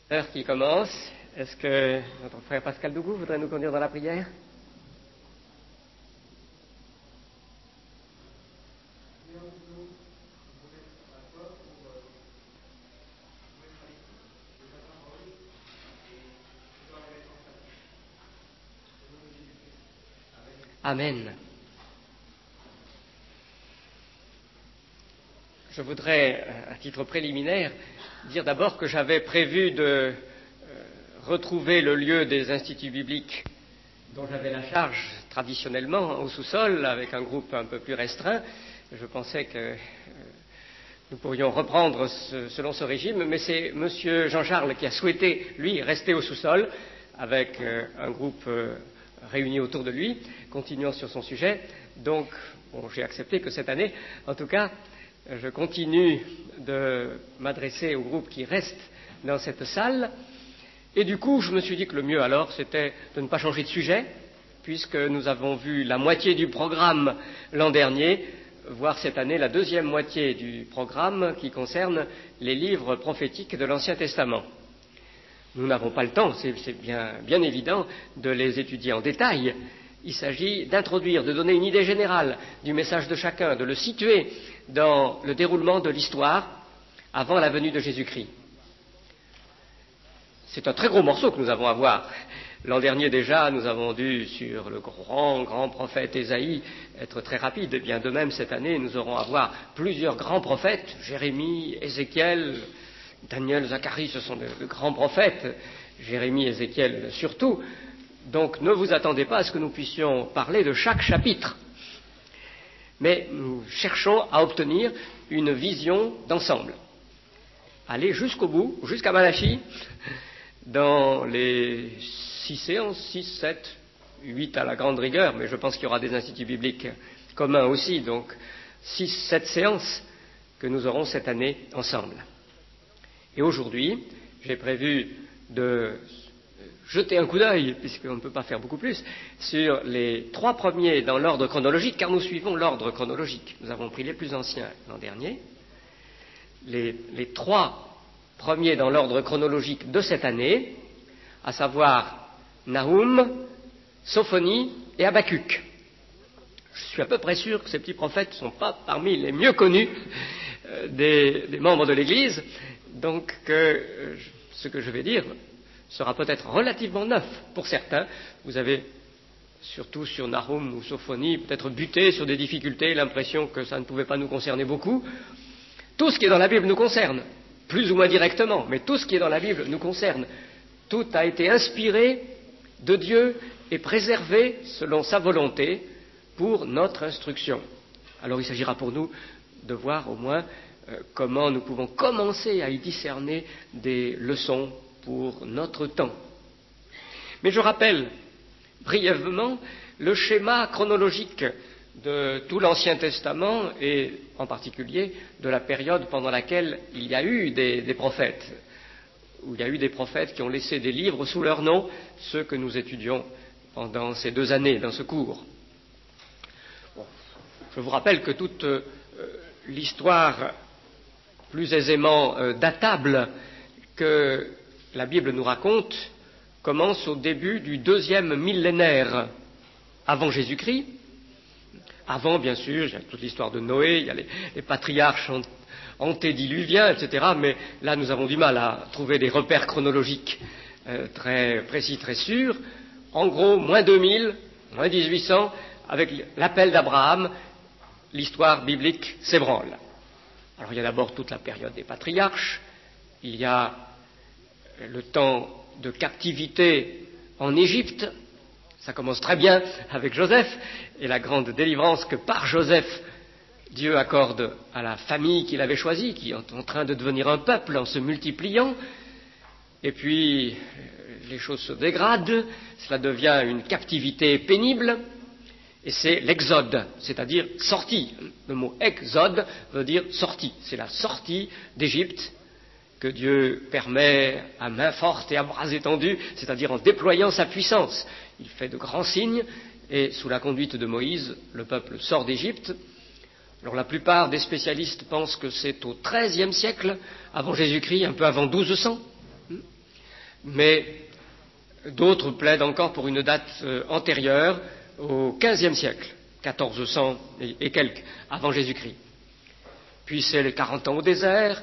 L'heure qui commence, est-ce que notre frère Pascal Dougou voudrait nous conduire dans la prière? Amen. Je voudrais, à titre préliminaire, dire d'abord que j'avais prévu de retrouver le lieu des instituts bibliques dont j'avais la charge traditionnellement au sous-sol avec un groupe un peu plus restreint. Je pensais que nous pourrions reprendre selon ce régime, mais c'est M. Jean-Charles qui a souhaité, lui, rester au sous-sol avec un groupe réuni autour de lui, continuant sur son sujet. Donc, j'ai accepté que cette année, en tout cas, je continue de m'adresser au groupe qui reste dans cette salle. Et du coup, je me suis dit que le mieux alors, c'était de ne pas changer de sujet, puisque nous avons vu la moitié du programme l'an dernier, voire cette année la deuxième moitié du programme qui concerne les livres prophétiques de l'Ancien Testament. Nous n'avons pas le temps, c'est bien évident, de les étudier en détail. Il s'agit d'introduire, de donner une idée générale du message de chacun, de le situer dans le déroulement de l'histoire avant la venue de Jésus-Christ. C'est un très gros morceau que nous avons à voir. L'an dernier déjà, nous avons dû, sur le grand prophète Ésaïe, être très rapide. Et bien de même, cette année, nous aurons à voir plusieurs grands prophètes, Jérémie, Ézéchiel, Daniel, Zacharie, ce sont de grands prophètes, Jérémie, Ézéchiel surtout. Donc ne vous attendez pas à ce que nous puissions parler de chaque chapitre. Mais nous cherchons à obtenir une vision d'ensemble. Aller jusqu'au bout, jusqu'à Malachie, dans les 6 séances, 6, 7, 8 à la grande rigueur, mais je pense qu'il y aura des instituts bibliques communs aussi, donc 6, 7 séances que nous aurons cette année ensemble. Et aujourd'hui, j'ai prévu de jeter un coup d'œil, puisqu'on ne peut pas faire beaucoup plus, sur les 3 premiers dans l'ordre chronologique, car nous suivons l'ordre chronologique. Nous avons pris les plus anciens l'an dernier. Les 3 premiers dans l'ordre chronologique de cette année, à savoir Nahum, Sophonie et Habakkuk. Je suis à peu près sûr que ces petits prophètes ne sont pas parmi les mieux connus des membres de l'Église, donc ce que je vais dire sera peut-être relativement neuf pour certains. Vous avez, surtout sur Nahum ou Sophonie, peut-être buté sur des difficultés, l'impression que ça ne pouvait pas nous concerner beaucoup. Tout ce qui est dans la Bible nous concerne, plus ou moins directement, mais tout ce qui est dans la Bible nous concerne. Tout a été inspiré de Dieu et préservé selon sa volonté pour notre instruction. Alors il s'agira pour nous de voir au moins comment nous pouvons commencer à y discerner des leçons pour notre temps. Mais je rappelle brièvement le schéma chronologique de tout l'Ancien Testament et en particulier de la période pendant laquelle il y a eu des prophètes, où il y a eu des prophètes qui ont laissé des livres sous leur nom, ceux que nous étudions pendant ces 2 années dans ce cours. Bon, je vous rappelle que toute l'histoire plus aisément datable que la Bible nous raconte commence au début du 2e millénaire avant Jésus-Christ. Avant, bien sûr, il y a toute l'histoire de Noé, il y a les patriarches antédiluviens, etc. Mais là, nous avons du mal à trouver des repères chronologiques très précis, très sûrs. En gros, moins 2000, moins 1800, avec l'appel d'Abraham, l'histoire biblique s'ébranle. Alors, il y a d'abord toute la période des patriarches, il y a le temps de captivité en Égypte. Ça commence très bien avec Joseph et la grande délivrance que par Joseph, Dieu accorde à la famille qu'il avait choisie, qui est en train de devenir un peuple en se multipliant. Et puis, les choses se dégradent, cela devient une captivité pénible, et c'est l'exode, c'est-à-dire sortie. Le mot exode veut dire sortie. C'est la sortie d'Égypte que Dieu permet à main forte et à bras étendus, c'est-à-dire en déployant sa puissance. Il fait de grands signes, et sous la conduite de Moïse, le peuple sort d'Égypte. Alors la plupart des spécialistes pensent que c'est au XIIIe siècle, avant Jésus-Christ, un peu avant 1200. mais d'autres plaident encore pour une date antérieure au XVe siècle, 1400 et quelques, avant Jésus-Christ. Puis c'est les 40 ans au désert,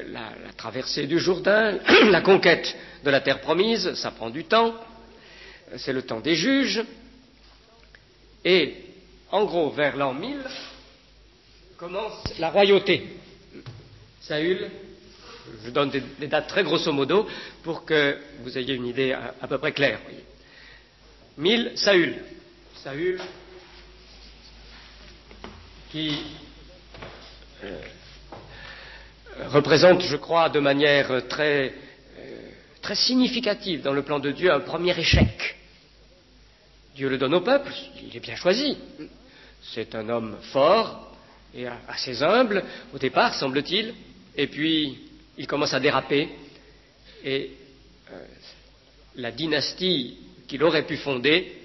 la traversée du Jourdain, la conquête de la terre promise, ça prend du temps, c'est le temps des juges, et en gros, vers l'an 1000, commence la royauté. Saül, je donne des dates très grosso modo pour que vous ayez une idée à peu près claire. 1000, Saül. Saül qui représente, je crois, de manière très significative dans le plan de Dieu un premier échec. Dieu le donne au peuple, il est bien choisi. C'est un homme fort et assez humble au départ, semble-t-il, et puis il commence à déraper et la dynastie qu'il aurait pu fonder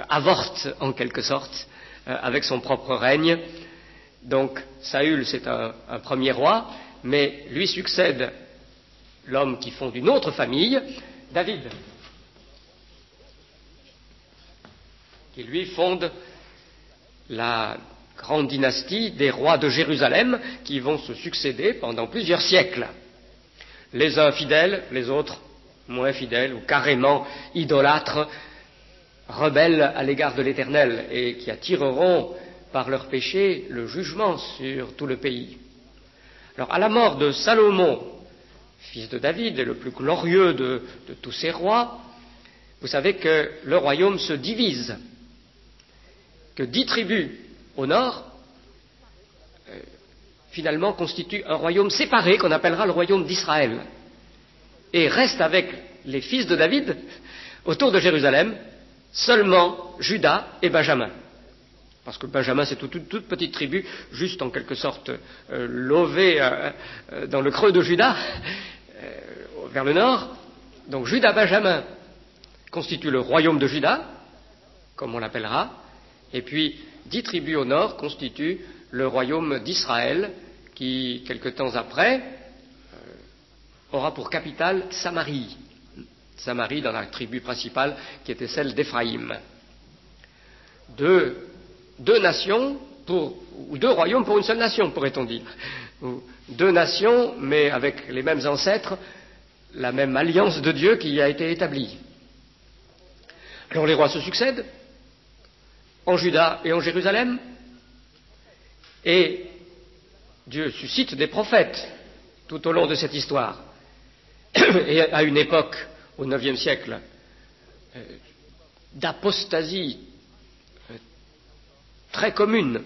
avorte en quelque sorte avec son propre règne. Donc Saül, c'est un premier roi, mais lui succède l'homme qui fonde une autre famille, David, qui lui fonde la grande dynastie des rois de Jérusalem qui vont se succéder pendant plusieurs siècles. Les uns fidèles, les autres moins fidèles ou carrément idolâtres, rebelles à l'égard de l'Éternel et qui attireront par leur péché le jugement sur tout le pays. Alors à la mort de Salomon, fils de David et le plus glorieux de tous ces rois, vous savez que le royaume se divise, que 10 tribus au nord, finalement, constituent un royaume séparé qu'on appellera le royaume d'Israël, et reste avec les fils de David, autour de Jérusalem, seulement Juda et Benjamin. Parce que Benjamin, c'est toute petite tribu, juste en quelque sorte levée dans le creux de Juda, vers le nord. Donc Juda-Benjamin constituent le royaume de Juda, comme on l'appellera, et puis 10 tribus au nord constituent le royaume d'Israël, qui, quelque temps après, aura pour capitale Samarie. Samarie dans la tribu principale, qui était celle d'Éphraïm. Deux nations, ou 2 royaumes pour une seule nation, pourrait-on dire. Ou 2 nations, mais avec les mêmes ancêtres, la même alliance de Dieu qui y a été établie. Alors les rois se succèdent, en Juda et en Jérusalem, et Dieu suscite des prophètes tout au long de cette histoire. Et à une époque, au IXe siècle, d'apostasie très commune,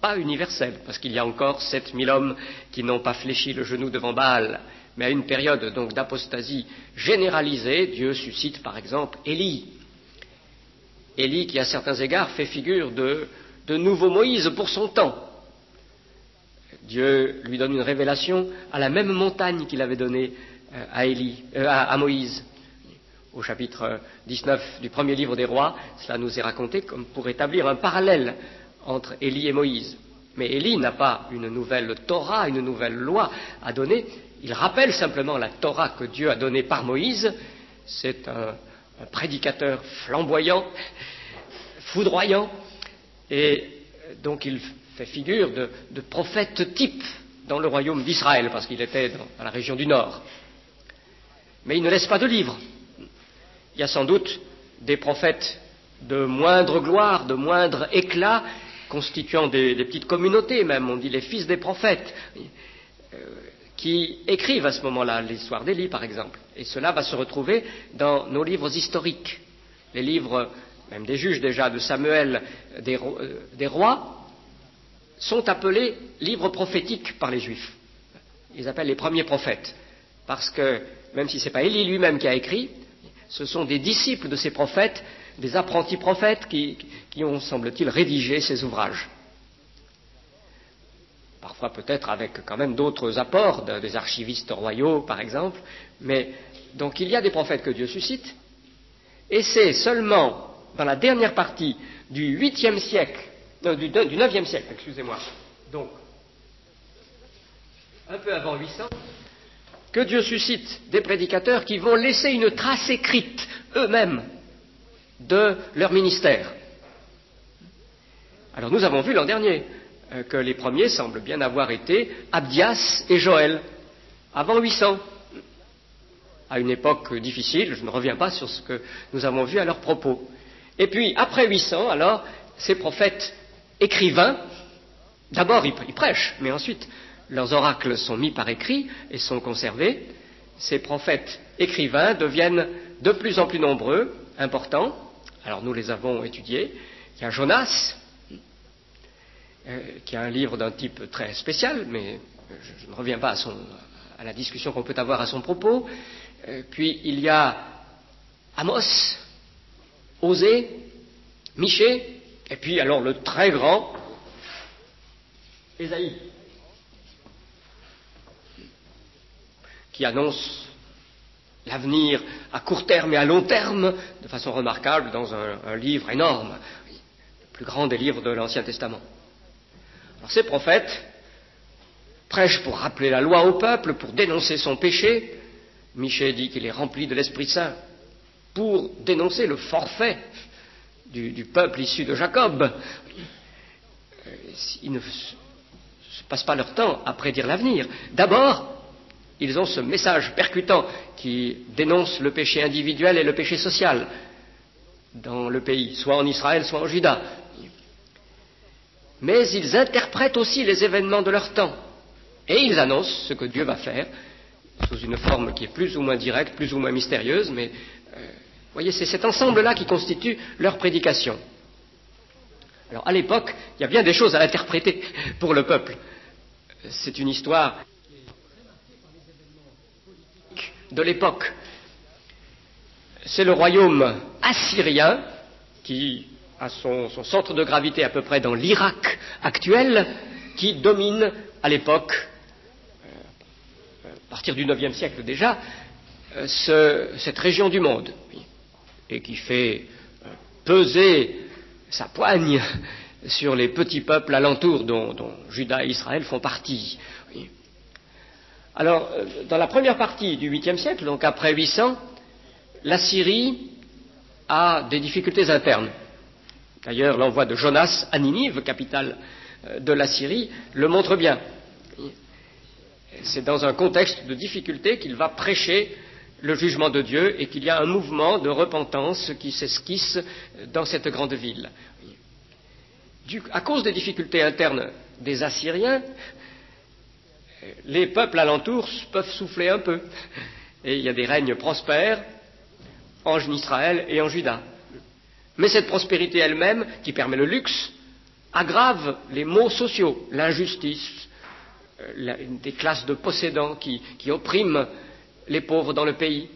pas universelle, parce qu'il y a encore 7000 hommes qui n'ont pas fléchi le genou devant Baal, mais à une période donc d'apostasie généralisée, Dieu suscite par exemple Élie. Élie qui à certains égards fait figure de nouveau Moïse pour son temps. Dieu lui donne une révélation à la même montagne qu'il avait donnée à Moïse. Au chapitre 19 du premier livre des rois, cela nous est raconté comme pour établir un parallèle entre Élie et Moïse. Mais Élie n'a pas une nouvelle Torah, une nouvelle loi à donner, il rappelle simplement la Torah que Dieu a donnée par Moïse. C'est un prédicateur flamboyant, foudroyant, et donc il fait figure de prophète type dans le royaume d'Israël, parce qu'il était dans la région du Nord. Mais il ne laisse pas de livre. Il y a sans doute des prophètes de moindre gloire, de moindre éclat, constituant des petites communautés même, on dit les fils des prophètes, qui écrivent à ce moment-là l'histoire d'Élie, par exemple. Et cela va se retrouver dans nos livres historiques, les livres, même des juges déjà, de Samuel, des rois, sont appelés livres prophétiques par les Juifs. Ils appellent les premiers prophètes, parce que, même si ce n'est pas Élie lui-même qui a écrit, ce sont des disciples de ces prophètes, des apprentis prophètes qui ont, semble-t-il, rédigé ces ouvrages. Parfois peut-être avec quand même d'autres apports, des archivistes royaux par exemple, mais donc il y a des prophètes que Dieu suscite, et c'est seulement dans la dernière partie du 8e siècle, du 9e siècle, excusez-moi, donc un peu avant 800, que Dieu suscite des prédicateurs qui vont laisser une trace écrite eux-mêmes de leur ministère. Alors nous avons vu l'an dernier que les premiers semblent bien avoir été Abdias et Joël, avant 800, à une époque difficile. Je ne reviens pas sur ce que nous avons vu à leur propos. Et puis, après 800, alors, ces prophètes écrivains, d'abord ils prêchent, mais ensuite leurs oracles sont mis par écrit et sont conservés. Ces prophètes écrivains deviennent de plus en plus nombreux, importants. Alors nous les avons étudiés. Il y a Jonas, qui a un livre d'un type très spécial, mais je ne reviens pas à la discussion qu'on peut avoir à son propos. Puis il y a Amos, Osée, Michée, et puis alors le très grand Ésaïe, qui annonce l'avenir à court terme et à long terme de façon remarquable dans un livre énorme, le plus grand des livres de l'Ancien Testament. Alors ces prophètes prêchent pour rappeler la loi au peuple, pour dénoncer son péché. Michée dit qu'il est rempli de l'Esprit Saint pour dénoncer le forfait du peuple issu de Jacob. Ils ne se passent pas leur temps à prédire l'avenir. D'abord, ils ont ce message percutant qui dénonce le péché individuel et le péché social dans le pays, soit en Israël, soit en Juda. Mais ils interprètent aussi les événements de leur temps et ils annoncent ce que Dieu va faire sous une forme qui est plus ou moins directe, plus ou moins mystérieuse, mais voyez, c'est cet ensemble-là qui constitue leur prédication. Alors à l'époque, il y a bien des choses à interpréter pour le peuple. C'est une histoire de l'époque. C'est le royaume assyrien qui a son centre de gravité à peu près dans l'Irak actuel, qui domine à l'époque, à partir du IXe siècle déjà, cette région du monde, et qui fait peser sa poigne sur les petits peuples alentours dont Juda et Israël font partie. Alors, dans la première partie du 8e siècle, donc après 800, la Syrie a des difficultés internes. D'ailleurs, l'envoi de Jonas à Ninive, capitale de la Syrie, le montre bien. C'est dans un contexte de difficulté qu'il va prêcher le jugement de Dieu et qu'il y a un mouvement de repentance qui s'esquisse dans cette grande ville. À cause des difficultés internes des Assyriens, les peuples alentours peuvent souffler un peu. Et il y a des règnes prospères en Israël et en Juda. Mais cette prospérité elle-même, qui permet le luxe, aggrave les maux sociaux, l'injustice, des classes de possédants qui oppriment les pauvres dans le pays.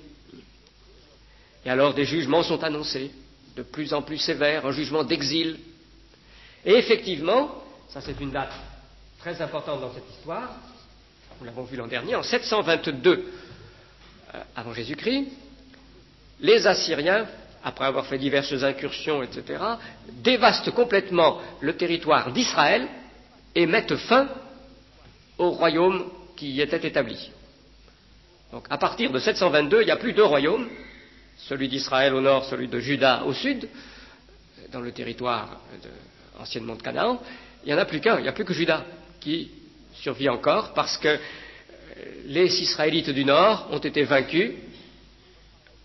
Et alors des jugements sont annoncés, de plus en plus sévères, un jugement d'exil. Et effectivement, ça c'est une date très importante dans cette histoire, nous l'avons vu l'an dernier, en 722 avant Jésus-Christ, les Assyriens, après avoir fait diverses incursions, etc., dévastent complètement le territoire d'Israël et mettent fin au royaume qui y était établi. Donc à partir de 722, il n'y a plus deux royaumes, celui d'Israël au nord, celui de Juda au sud, dans le territoire anciennement de Canaan. Il n'y en a plus qu'un, il n'y a plus que Juda qui survit encore parce que les Israélites du nord ont été vaincus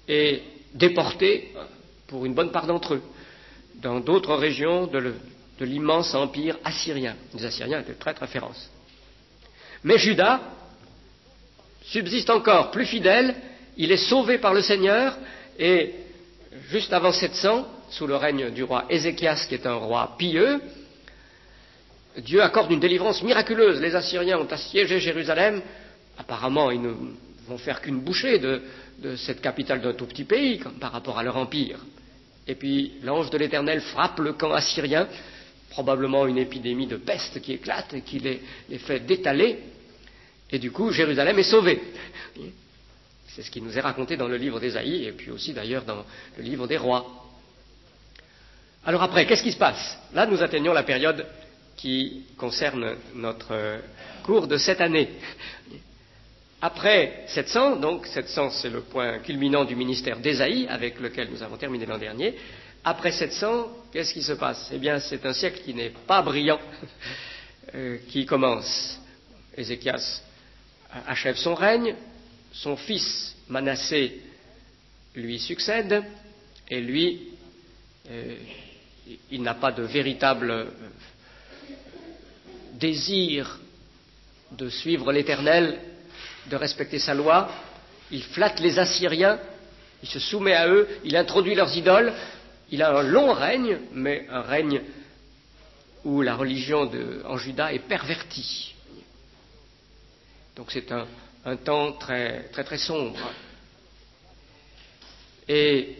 et déportés pour une bonne part d'entre eux dans d'autres régions de l'immense empire assyrien. Les Assyriens étaient très très féroces. Mais Juda subsiste encore plus fidèle, il est sauvé par le Seigneur et juste avant 700, sous le règne du roi Ézéchias qui est un roi pieux, Dieu accorde une délivrance miraculeuse. Les Assyriens ont assiégé Jérusalem. Apparemment, ils ne vont faire qu'une bouchée de cette capitale d'un tout petit pays par rapport à leur empire. Et puis l'ange de l'Éternel frappe le camp assyrien, probablement une épidémie de peste qui éclate et qui les fait détaler. Et du coup, Jérusalem est sauvée. C'est ce qui nous est raconté dans le livre d'Ésaïe et puis aussi d'ailleurs dans le livre des rois. Alors après, qu'est-ce qui se passe? Là, nous atteignons la période qui concerne notre cours de cette année. Après 700, donc 700 c'est le point culminant du ministère d'Ésaïe avec lequel nous avons terminé l'an dernier. Après 700, qu'est-ce qui se passe? Eh bien, c'est un siècle qui n'est pas brillant qui commence. Ézéchias achève son règne, son fils Manassé lui succède, et lui, il n'a pas de véritable désir de suivre l'Éternel, de respecter sa loi. Il flatte les Assyriens, il se soumet à eux, il introduit leurs idoles. Il a un long règne, mais un règne où la religion en Juda est pervertie. Donc c'est un temps très, très, très sombre. Et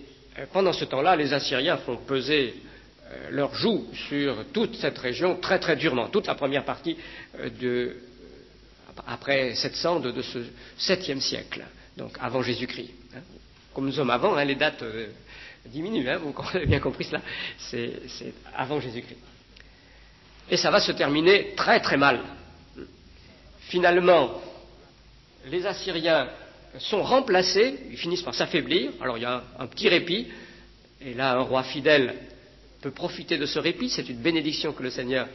pendant ce temps-là, les Assyriens font peser leur joug sur toute cette région très, très durement, toute la première partie après 700 de ce 7e siècle, donc avant Jésus-Christ. Comme nous sommes avant, les dates diminuent, vous avez bien compris cela, c'est avant Jésus-Christ. Et ça va se terminer très très mal. Finalement, les Assyriens sont remplacés, ils finissent par s'affaiblir, alors il y a un petit répit, et là un roi fidèle peut profiter de ce répit, c'est une bénédiction que le Seigneur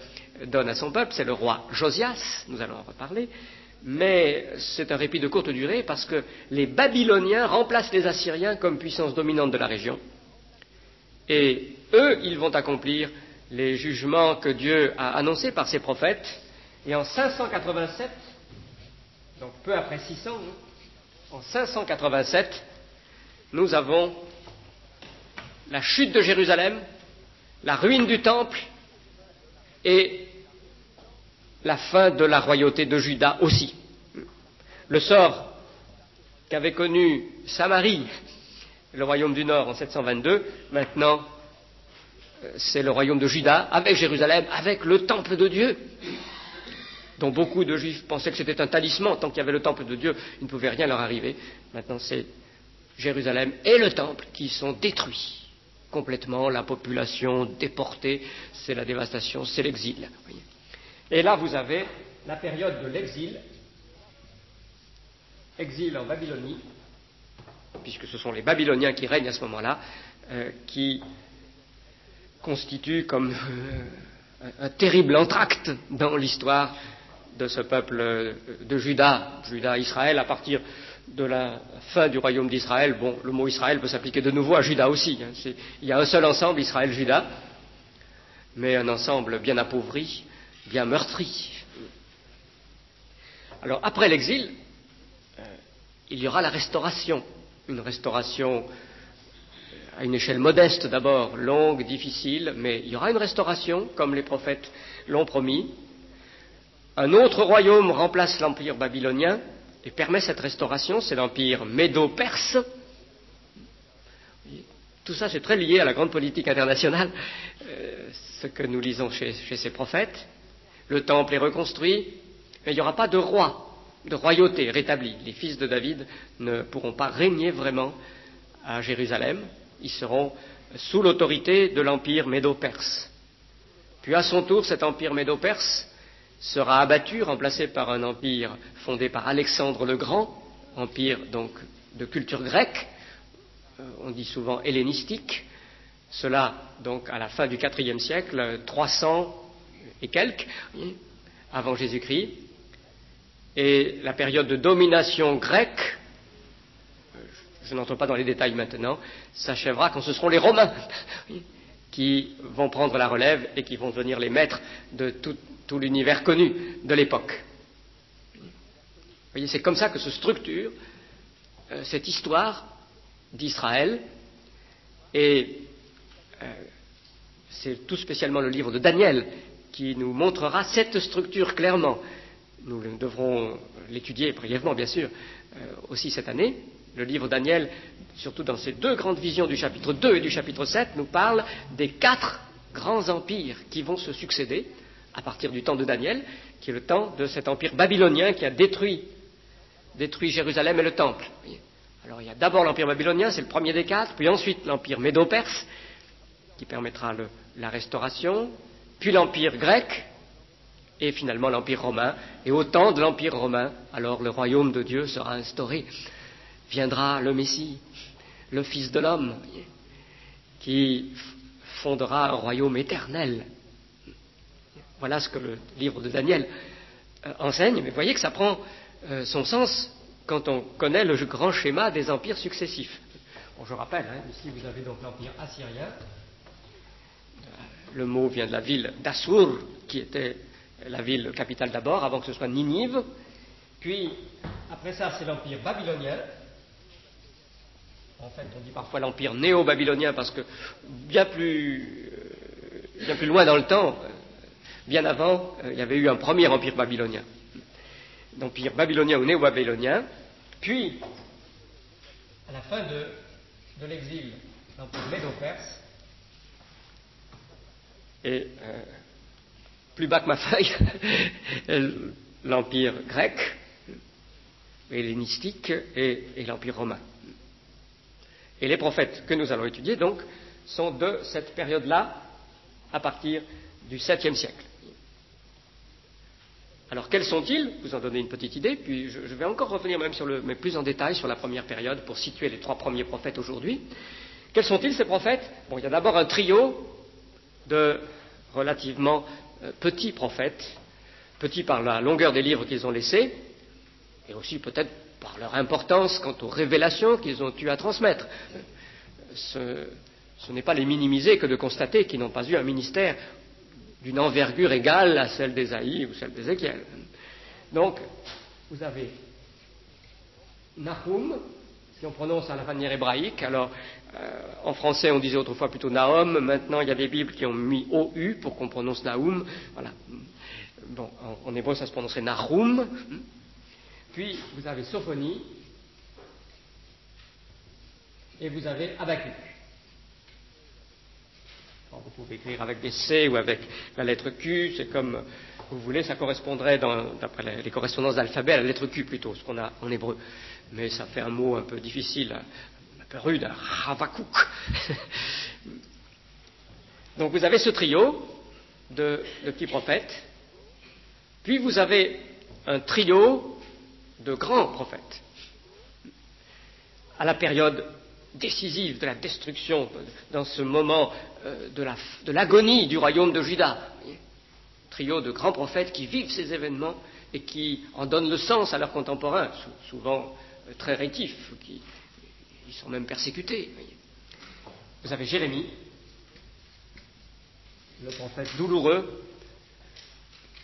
donne à son peuple, c'est le roi Josias, nous allons en reparler, mais c'est un répit de courte durée parce que les Babyloniens remplacent les Assyriens comme puissance dominante de la région, et eux, ils vont accomplir les jugements que Dieu a annoncés par ses prophètes, et en 587, donc peu après 600, en 587, nous avons la chute de Jérusalem, la ruine du temple et la fin de la royauté de Juda aussi. Le sort qu'avait connu Samarie, le royaume du Nord en 722, maintenant c'est le royaume de Juda avec Jérusalem, avec le temple de Dieu, dont beaucoup de Juifs pensaient que c'était un talisman. Tant qu'il y avait le temple de Dieu, il ne pouvait rien leur arriver. Maintenant c'est Jérusalem et le temple qui sont détruits complètement, la population déportée, c'est la dévastation, c'est l'exil. Et là vous avez la période de l'exil, exil en Babylonie, puisque ce sont les Babyloniens qui règnent à ce moment-là, qui constituent comme un terrible entracte dans l'histoire de ce peuple de Juda, Israël, à partir de la fin du royaume d'Israël. Bon, le mot Israël peut s'appliquer de nouveau à Juda aussi. Il y a un seul ensemble, Israël-Juda, mais un ensemble bien appauvri, bien meurtri. Alors, après l'exil, il y aura la restauration. Une restauration à une échelle modeste d'abord, longue, difficile, mais il y aura une restauration, comme les prophètes l'ont promis. Un autre royaume remplace l'empire babylonien et permet cette restauration, c'est l'empire médo-perse. Tout ça, c'est très lié à la grande politique internationale, ce que nous lisons chez ces prophètes. Le temple est reconstruit, mais il n'y aura pas de roi, de royauté rétablie. Les fils de David ne pourront pas régner vraiment à Jérusalem. Ils seront sous l'autorité de l'empire médo-perse. Puis à son tour, cet empire médo-perse sera abattu, remplacé par un empire fondé par Alexandre le Grand, empire donc de culture grecque, on dit souvent hellénistique, cela donc à la fin du IVe siècle, 300 et quelques, avant Jésus-Christ, et la période de domination grecque, je n'entre pas dans les détails maintenant, s'achèvera quand ce seront les Romains qui vont prendre la relève et qui vont devenir les maîtres de tout l'univers connu de l'époque. Vous voyez, c'est comme ça que se structure cette histoire d'Israël, et c'est tout spécialement le livre de Daniel qui nous montrera cette structure clairement. Nous devrons l'étudier brièvement, bien sûr, aussi cette année. Le livre Daniel, surtout dans ces deux grandes visions du chapitre 2 et du chapitre 7, nous parle des 4 grands empires qui vont se succéder à partir du temps de Daniel, qui est le temps de cet empire babylonien qui a détruit Jérusalem et le temple. Alors il y a d'abord l'empire babylonien, c'est le premier des 4, puis ensuite l'empire médo-perse, qui permettra la restauration, puis l'empire grec, et finalement l'Empire romain. Et au temps de l'Empire romain, alors le royaume de Dieu sera instauré. Viendra le Messie, le Fils de l'homme, qui fondera un royaume éternel. Voilà ce que le livre de Daniel enseigne, mais vous voyez que ça prend son sens quand on connaît le grand schéma des empires successifs. Bon, je rappelle, ici vous avez donc l'empire assyrien. Le mot vient de la ville d'Assur, qui était la ville capitale d'abord, avant que ce soit Ninive. Puis, après ça, c'est l'empire babylonien. En fait, on dit parfois l'empire néo-babylonien parce que bien plus loin dans le temps, bien avant, il y avait eu un premier empire babylonien. L'empire babylonien ou néo-babylonien. Puis, à la fin de l'exil, l'empire médo-perse. Et plus bas que ma feuille, l'empire grec, hellénistique et l'empire romain. Et les prophètes que nous allons étudier, donc, sont de cette période-là, à partir du 7e siècle. Alors, quels sont-ils? Vous en donnez une petite idée, puis je vais encore revenir même mais plus en détail sur la première période pour situer les 3 premiers prophètes aujourd'hui. Quels sont-ils, ces prophètes? Bon, il y a d'abord un trio de relativement petits prophètes, petits par la longueur des livres qu'ils ont laissés, et aussi peut-être par leur importance quant aux révélations qu'ils ont eu à transmettre. Ce n'est pas les minimiser que de constater qu'ils n'ont pas eu un ministère d'une envergure égale à celle d'Ésaïe ou celle d'Ézéchiel. Donc, vous avez Nahum, si on prononce à la manière hébraïque. Alors, en français, on disait autrefois plutôt Nahum. Maintenant, il y a des Bibles qui ont mis OU pour qu'on prononce Nahum. Voilà. Bon, en hébreu, ça se prononcerait Nahum. Puis, vous avez Sophonie. Et vous avez Habakkuk. Alors, vous pouvez écrire avec des C ou avec la lettre Q. C'est comme vous voulez. Ça correspondrait, d'après les correspondances d'alphabet, à la lettre Q plutôt, ce qu'on a en hébreu. Mais ça fait un mot un peu difficile, un peu rude, Habakkuk. Donc vous avez ce trio de petits prophètes, puis vous avez un trio de grands prophètes. À la période décisive de la destruction, dans ce moment de l'agonie du royaume de Juda, trio de grands prophètes qui vivent ces événements et qui en donnent le sens à leurs contemporains, souvent très rétifs, ils sont même persécutés. Vous avez Jérémie, le prophète douloureux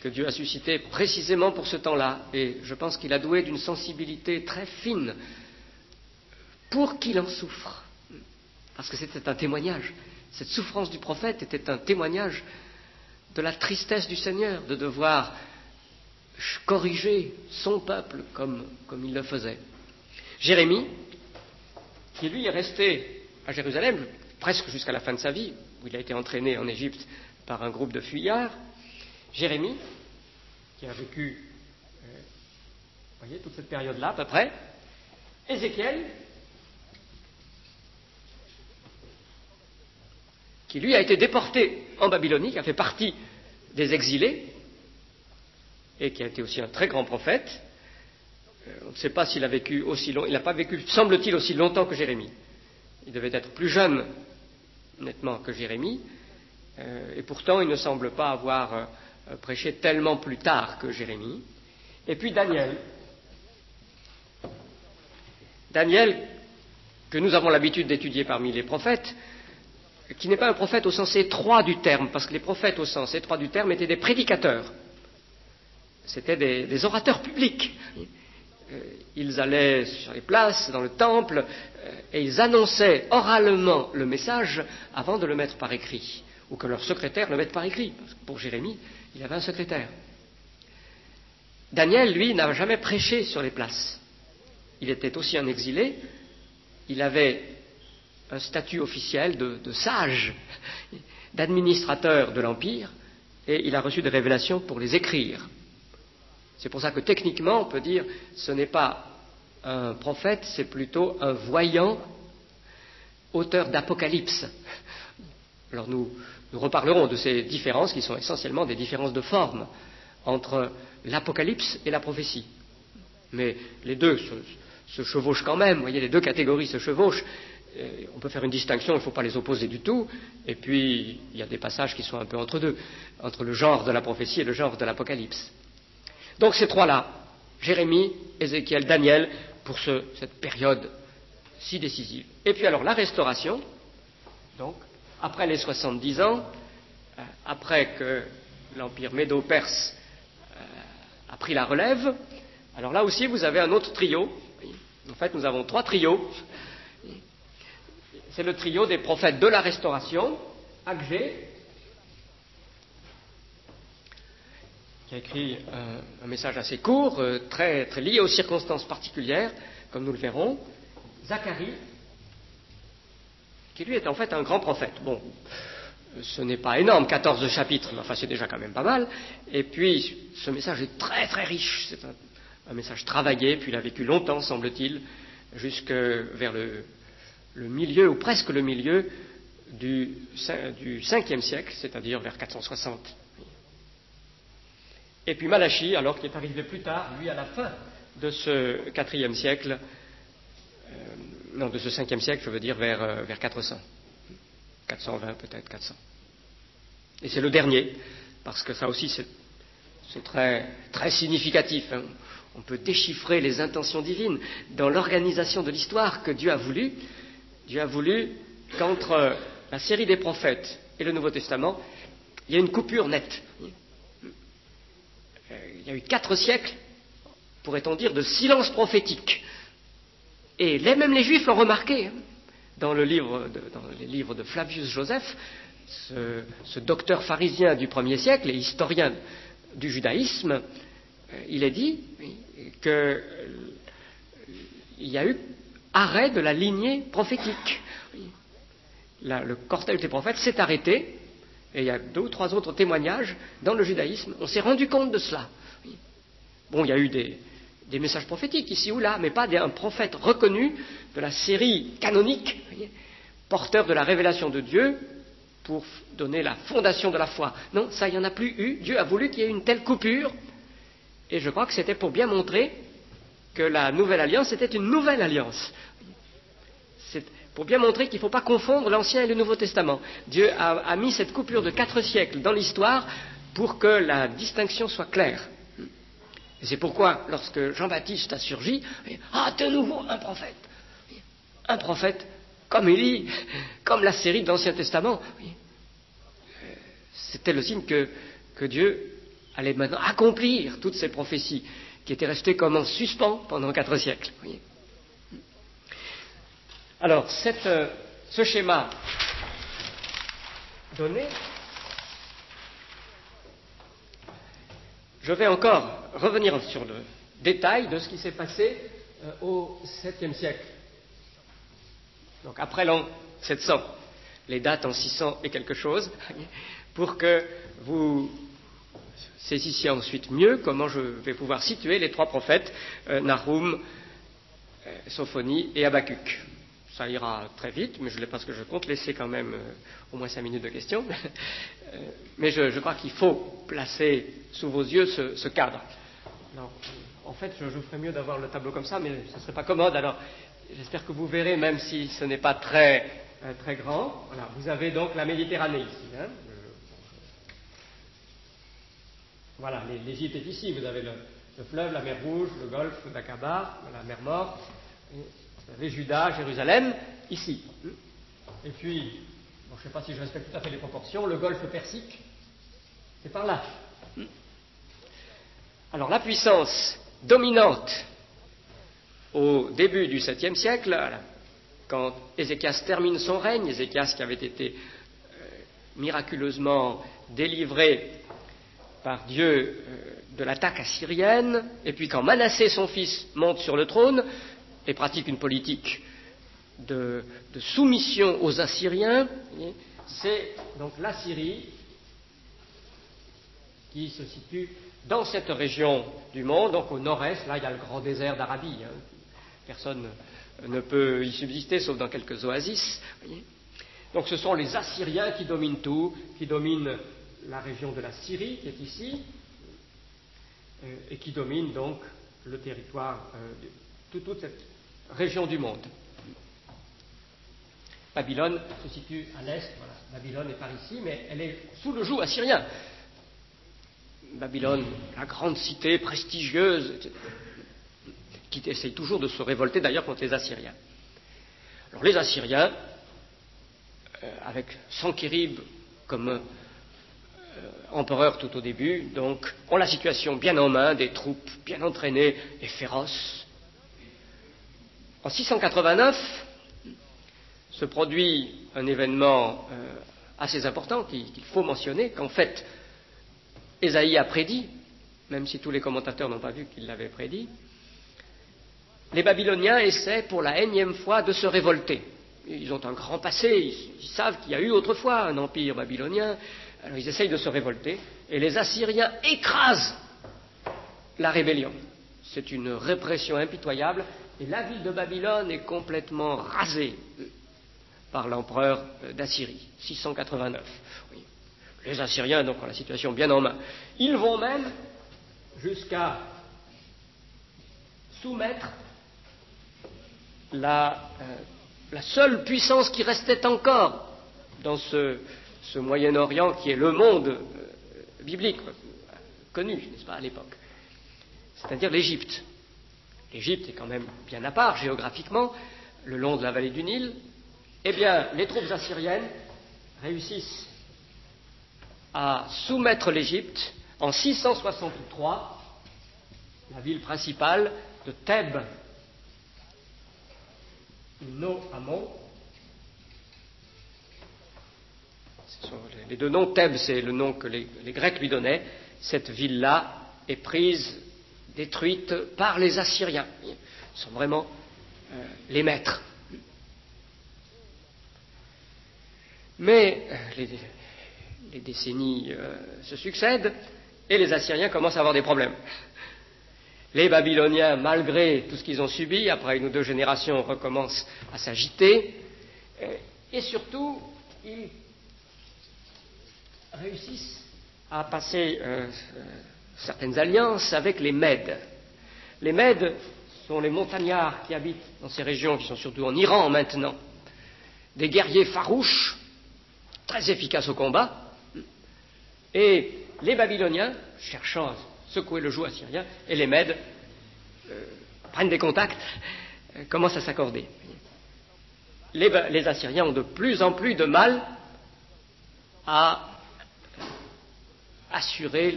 que Dieu a suscité précisément pour ce temps-là, et je pense qu'il a doué d'une sensibilité très fine pour qu'il en souffre, parce que c'était un témoignage. Cette souffrance du prophète était un témoignage de la tristesse du Seigneur de devoir corriger son peuple comme il le faisait. Jérémie, qui lui est resté à Jérusalem presque jusqu'à la fin de sa vie, où il a été entraîné en Égypte par un groupe de fuyards. Jérémie, qui a vécu toute cette période-là à peu près. Ézéchiel, qui lui a été déporté en Babylonie, qui a fait partie des exilés, et qui a été aussi un très grand prophète. On ne sait pas s'il a vécu aussi longtemps, il n'a pas vécu, semble-t-il, aussi longtemps que Jérémie. Il devait être plus jeune, nettement, que Jérémie, et pourtant il ne semble pas avoir prêché tellement plus tard que Jérémie. Et puis Daniel, que nous avons l'habitude d'étudier parmi les prophètes, qui n'est pas un prophète au sens étroit du terme, parce que les prophètes au sens étroit du terme étaient des prédicateurs. C'était des orateurs publics. Ils allaient sur les places, dans le temple, et ils annonçaient oralement le message avant de le mettre par écrit, ou que leur secrétaire le mette par écrit, parce que pour Jérémie, il avait un secrétaire. Daniel, lui, n'a jamais prêché sur les places. Il était aussi un exilé, il avait un statut officiel de sage, d'administrateur de l'Empire, et il a reçu des révélations pour les écrire. C'est pour ça que techniquement, on peut dire, ce n'est pas un prophète, c'est plutôt un voyant, auteur d'Apocalypse. Alors nous reparlerons de ces différences qui sont essentiellement des différences de forme entre l'Apocalypse et la prophétie. Mais les deux se chevauchent quand même, vous voyez, les deux catégories se chevauchent. On peut faire une distinction, il ne faut pas les opposer du tout. Et puis, il y a des passages qui sont un peu entre deux, entre le genre de la prophétie et le genre de l'Apocalypse. Donc ces trois-là, Jérémie, Ézéchiel, Daniel, pour cette période si décisive. Et puis alors la restauration, donc, après les 70 ans, après que l'empire médo-perse a pris la relève, alors là aussi vous avez un autre trio. En fait, nous avons trois trios. C'est le trio des prophètes de la Restauration, Agé, qui a écrit un message assez court, très, très lié aux circonstances particulières, comme nous le verrons, Zacharie, qui lui est en fait un grand prophète. Bon, ce n'est pas énorme, 14 chapitres, mais enfin c'est déjà quand même pas mal. Et puis, ce message est très très riche, c'est un message travaillé, puis il a vécu longtemps, semble-t-il, jusque vers le milieu, ou presque le milieu du 5e siècle, c'est-à-dire vers 460. Et puis Malachie, alors qui est arrivé plus tard, lui à la fin de ce 4e siècle, de ce 5e siècle, je veux dire vers 400. 420 peut-être, 400. Et c'est le dernier, parce que ça aussi c'est très, très significatif. Hein. On peut déchiffrer les intentions divines dans l'organisation de l'histoire que Dieu a voulu. Dieu a voulu qu'entre la série des prophètes et le Nouveau Testament, il y ait une coupure nette. Il y a eu 4 siècles, pourrait-on dire, de silence prophétique. Et même les Juifs l'ont remarqué. Hein. Dans les livres de Flavius Joseph, ce docteur pharisien du 1er siècle et historien du judaïsme, il est dit qu'il y a eu arrêt de la lignée prophétique. Le cortège des prophètes s'est arrêté, et il y a 2 ou 3 autres témoignages dans le judaïsme. On s'est rendu compte de cela. Bon, il y a eu des messages prophétiques ici ou là, mais pas un prophète reconnu de la série canonique, porteur de la révélation de Dieu pour donner la fondation de la foi. Non, ça, il n'y en a plus eu. Dieu a voulu qu'il y ait une telle coupure, et je crois que c'était pour bien montrer que la nouvelle alliance était une nouvelle alliance. C'est pour bien montrer qu'il ne faut pas confondre l'Ancien et le Nouveau Testament. Dieu a mis cette coupure de 4 siècles dans l'histoire pour que la distinction soit claire. Et c'est pourquoi, lorsque Jean-Baptiste a surgi, de nouveau un prophète. Un prophète comme Élie, comme la série de l'Ancien Testament. C'était le signe que Dieu allait maintenant accomplir toutes ces prophéties qui étaient restées comme en suspens pendant 4 siècles. Alors, ce schéma donné, je vais encore revenir sur le détail de ce qui s'est passé au 7e siècle. Donc après l'an 700, les dates en 600 et quelque chose, pour que vous saisissiez ensuite mieux comment je vais pouvoir situer les 3 prophètes, Nahum, Sophonie et Habakkuk. Ça ira très vite, mais parce que je compte laisser quand même au moins 5 minutes de questions. Mais je crois qu'il faut placer sous vos yeux ce cadre. Alors, en fait, je ferais mieux d'avoir le tableau comme ça, mais ce ne serait pas commode. Alors, j'espère que vous verrez, même si ce n'est pas très, très grand. Voilà, vous avez donc la Méditerranée ici. Hein. Voilà, l'Égypte est ici. Vous avez le fleuve, la mer Rouge, le golfe d'Aqaba, la mer Morte. Vous avez Juda, Jérusalem, ici. Et puis, je ne sais pas si je respecte tout à fait les proportions, le golfe Persique, c'est par là. Alors la puissance dominante au début du 7e siècle, quand Ézéchias termine son règne, Ézéchias qui avait été miraculeusement délivré par Dieu de l'attaque assyrienne, et puis quand Manassé, son fils, monte sur le trône et pratique une politique de soumission aux Assyriens, c'est donc l'Assyrie qui se situe dans cette région du monde, donc au nord-est. Là il y a le grand désert d'Arabie, hein. Personne ne peut y subsister sauf dans quelques oasis. Donc ce sont les Assyriens qui dominent tout, qui dominent la région de la Syrie qui est ici, et qui domine donc le territoire de toute cette région du monde. Babylone se situe à l'est, voilà, Babylone est par ici, mais elle est sous le joug assyrien. Babylone, la grande cité prestigieuse, etc., qui essaye toujours de se révolter d'ailleurs contre les Assyriens. Alors les Assyriens, avec Sankérib comme empereur tout au début, donc, ont la situation bien en main, des troupes bien entraînées et féroces. En 689, se produit un événement assez important qu'il faut mentionner, qu'en fait, Ésaïe a prédit, même si tous les commentateurs n'ont pas vu qu'il l'avait prédit. Les Babyloniens essaient pour la énième fois de se révolter. Ils ont un grand passé, ils savent qu'il y a eu autrefois un empire babylonien, alors ils essayent de se révolter, et les Assyriens écrasent la rébellion. C'est une répression impitoyable, et la ville de Babylone est complètement rasée par l'empereur d'Assyrie, 689. Oui. Les Assyriens donc ont la situation bien en main. Ils vont même jusqu'à soumettre la seule puissance qui restait encore dans ce Moyen-Orient qui est le monde biblique, connu, n'est-ce pas, à l'époque, c'est-à-dire l'Égypte. L'Égypte est quand même bien à part géographiquement, le long de la vallée du Nil. Eh bien, les troupes assyriennes réussissent à soumettre l'Égypte en 663, la ville principale de Thèbes, No-Amon. Ce sont les deux noms. Thèbes, c'est le nom que les Grecs lui donnaient. Cette ville-là est prise, détruite par les Assyriens. Ils sont vraiment les maîtres. Mais les décennies se succèdent et les Assyriens commencent à avoir des problèmes. Les Babyloniens, malgré tout ce qu'ils ont subi, après une ou deux générations, recommencent à s'agiter. Et surtout, ils réussissent à passer certaines alliances avec les Mèdes. Les Mèdes sont les montagnards qui habitent dans ces régions, qui sont surtout en Iran maintenant. Des guerriers farouches, très efficaces au combat. Et les Babyloniens, cherchant à secouer le joug assyrien, et les Mèdes prennent des contacts, commencent à s'accorder. Les Assyriens ont de plus en plus de mal à assurer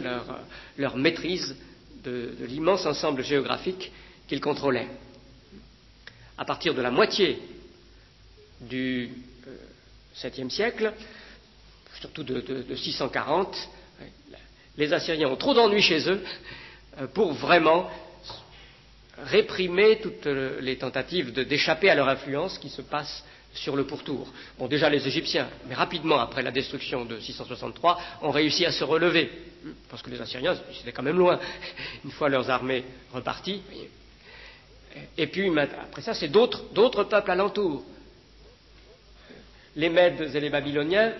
leur maîtrise de l'immense ensemble géographique qu'ils contrôlaient. À partir de la moitié du 7e siècle, surtout de 640, les Assyriens ont trop d'ennuis chez eux pour vraiment réprimer toutes les tentatives d'échapper à leur influence qui se passent sur le pourtour. Bon, déjà les Égyptiens, mais rapidement après la destruction de 663, ont réussi à se relever, parce que les Assyriens, c'était quand même loin, une fois leurs armées reparties. Et puis, après ça, c'est d'autres peuples alentours. Les Mèdes et les Babyloniens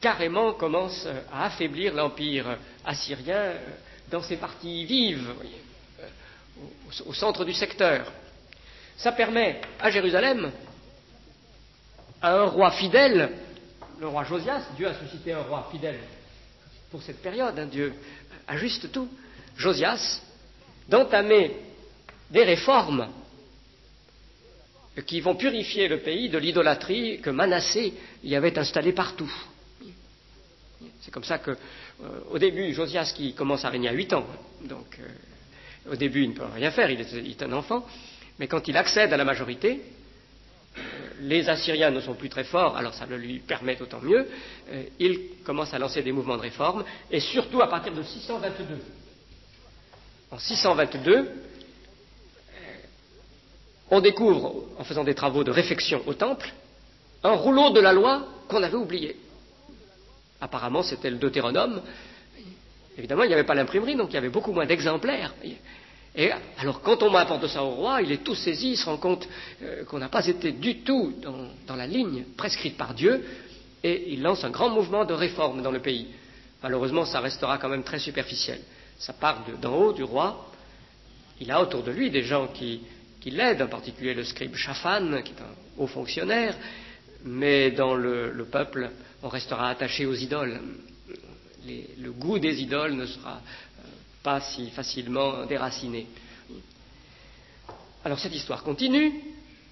carrément commencent à affaiblir l'empire assyrien dans ses parties vives, au centre du secteur. Ça permet à Jérusalem, à un roi fidèle, le roi Josias, Dieu a suscité un roi fidèle pour cette période, Dieu ajuste tout, Josias, d'entamer des réformes qui vont purifier le pays de l'idolâtrie que Manassé y avait installée partout. C'est comme ça que, au début, Josias, qui commence à régner à 8 ans, donc au début il ne peut rien faire, il est un enfant, mais quand il accède à la majorité, les Assyriens ne sont plus très forts, alors ça le lui permet d'autant mieux, il commence à lancer des mouvements de réforme, et surtout à partir de 622. En 622, on découvre, en faisant des travaux de réfection au temple, un rouleau de la loi qu'on avait oublié. Apparemment, c'était le Deutéronome. Évidemment, il n'y avait pas l'imprimerie, donc il y avait beaucoup moins d'exemplaires. Et alors, quand on apporte ça au roi, il est tout saisi, il se rend compte qu'on n'a pas été du tout dans la ligne prescrite par Dieu, et il lance un grand mouvement de réforme dans le pays. Malheureusement, ça restera quand même très superficiel. Ça part d'en haut du roi. Il a autour de lui des gens qui l'aident, en particulier le scribe Shaphan, qui est un haut fonctionnaire, mais dans le peuple, on restera attaché aux idoles. Le goût des idoles ne sera pas si facilement déraciné. Alors cette histoire continue.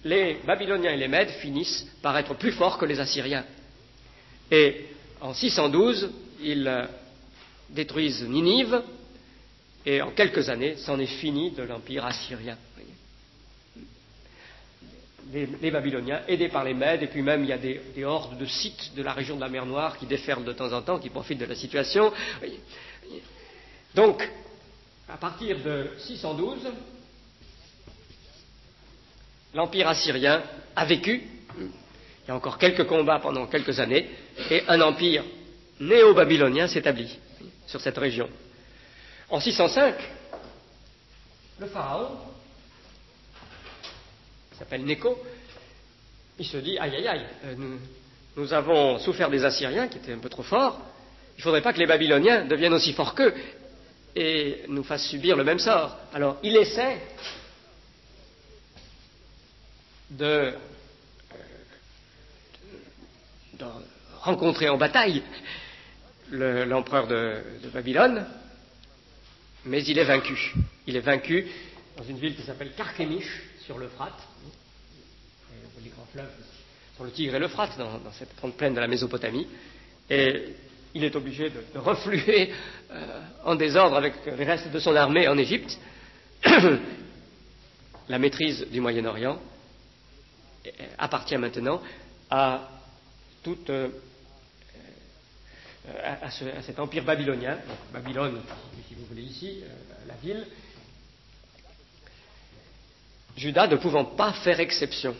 Les Babyloniens et les Mèdes finissent par être plus forts que les Assyriens. Et en 612, ils détruisent Ninive, et en quelques années, c'en est fini de l'empire assyrien. Les Babyloniens, aidés par les Mèdes, et puis même il y a des hordes de Scythes de la région de la mer Noire qui déferlent de temps en temps, qui profitent de la situation. Donc, à partir de 612, l'empire assyrien a vécu. Il y a encore quelques combats pendant quelques années, et un empire néo-babylonien s'établit sur cette région. En 605, le pharaon, qui s'appelle Nécho, il se dit, aïe aïe aïe, nous avons souffert des Assyriens qui étaient un peu trop forts, il ne faudrait pas que les Babyloniens deviennent aussi forts qu'eux et nous fassent subir le même sort. Alors il essaie de rencontrer en bataille l'empereur de Babylone, mais il est vaincu. Il est vaincu dans une ville qui s'appelle Carchemish, sur l'Euphrate, les grands fleuves sur le Tigre et l'Euphrate, dans cette grande plaine de la Mésopotamie, et il est obligé de refluer en désordre avec les restes de son armée en Égypte. La maîtrise du Moyen-Orient appartient maintenant à cet empire babylonien, donc Babylone, si vous voulez ici, la ville, Juda ne pouvant pas faire exception.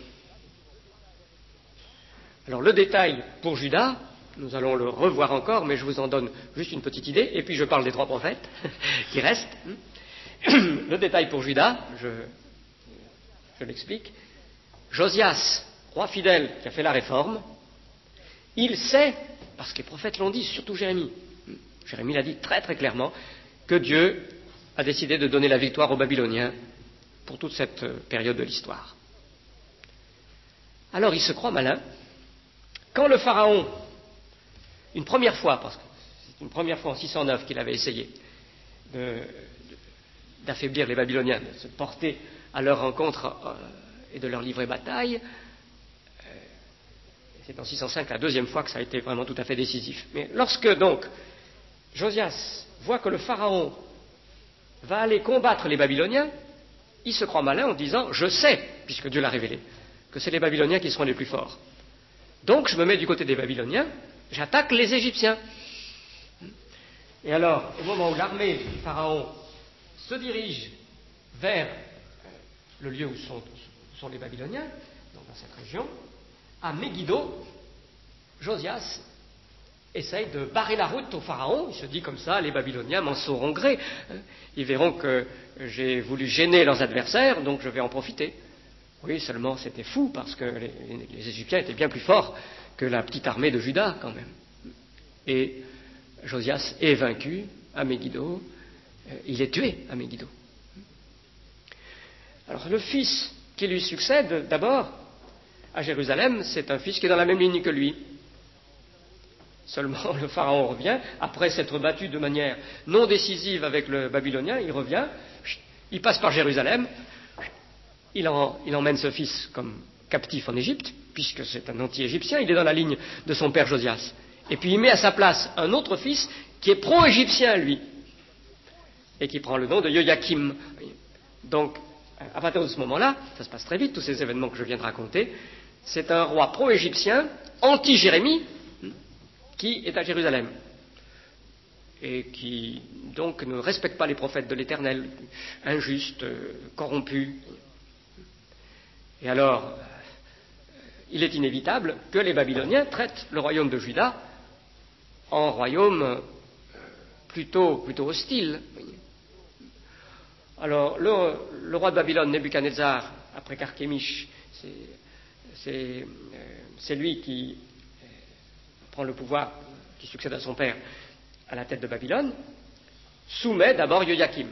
Alors le détail pour Juda, nous allons le revoir encore, mais je vous en donne juste une petite idée, et puis je parle des 3 prophètes qui restent. Le détail pour Juda, je l'explique. Josias, roi fidèle qui a fait la réforme, il sait, parce que les prophètes l'ont dit, surtout Jérémie. Jérémie l'a dit très très clairement, que Dieu a décidé de donner la victoire aux Babyloniens pour toute cette période de l'histoire. Alors il se croit malin. Quand le pharaon, une première fois, parce que c'est une première fois en 609 qu'il avait essayé d'affaiblir les Babyloniens, de se porter à leur rencontre et de leur livrer bataille, c'est en 605 la deuxième fois que ça a été vraiment tout à fait décisif. Mais lorsque donc Josias voit que le pharaon va aller combattre les Babyloniens, il se croit malin en disant « Je sais, puisque Dieu l'a révélé, que c'est les Babyloniens qui seront les plus forts. Donc je me mets du côté des Babyloniens, j'attaque les Égyptiens. » Et alors, au moment où l'armée du pharaon se dirige vers le lieu où sont les Babyloniens, donc dans cette région, à Megiddo, Josias essaye de barrer la route au pharaon. Il se dit comme ça, les Babyloniens m'en sauront gré. Ils verront que j'ai voulu gêner leurs adversaires, donc je vais en profiter. Oui, seulement c'était fou, parce que les Égyptiens étaient bien plus forts que la petite armée de Juda, quand même. Et Josias est vaincu à Megiddo. Il est tué à Megiddo. Alors le fils qui lui succède, d'abord, à Jérusalem, c'est un fils qui est dans la même ligne que lui. Seulement, le pharaon revient, après s'être battu de manière non décisive avec le Babylonien, il revient, il passe par Jérusalem, il emmène ce fils comme captif en Égypte, puisque c'est un anti-égyptien, il est dans la ligne de son père Josias. Et puis il met à sa place un autre fils qui est pro-égyptien, lui, et qui prend le nom de Joachim. Donc, à partir de ce moment-là, ça se passe très vite, tous ces événements que je viens de raconter, c'est un roi pro-égyptien, anti-Jérémie, qui est à Jérusalem, et qui donc ne respecte pas les prophètes de l'Éternel, injuste, corrompu. Et alors, il est inévitable que les Babyloniens traitent le royaume de Juda en royaume plutôt hostile. Alors, le roi de Babylone, Nebuchadnezzar, après Carchemish, c'est lui qui prend le pouvoir, qui succède à son père à la tête de Babylone. soumet d'abord Joachim.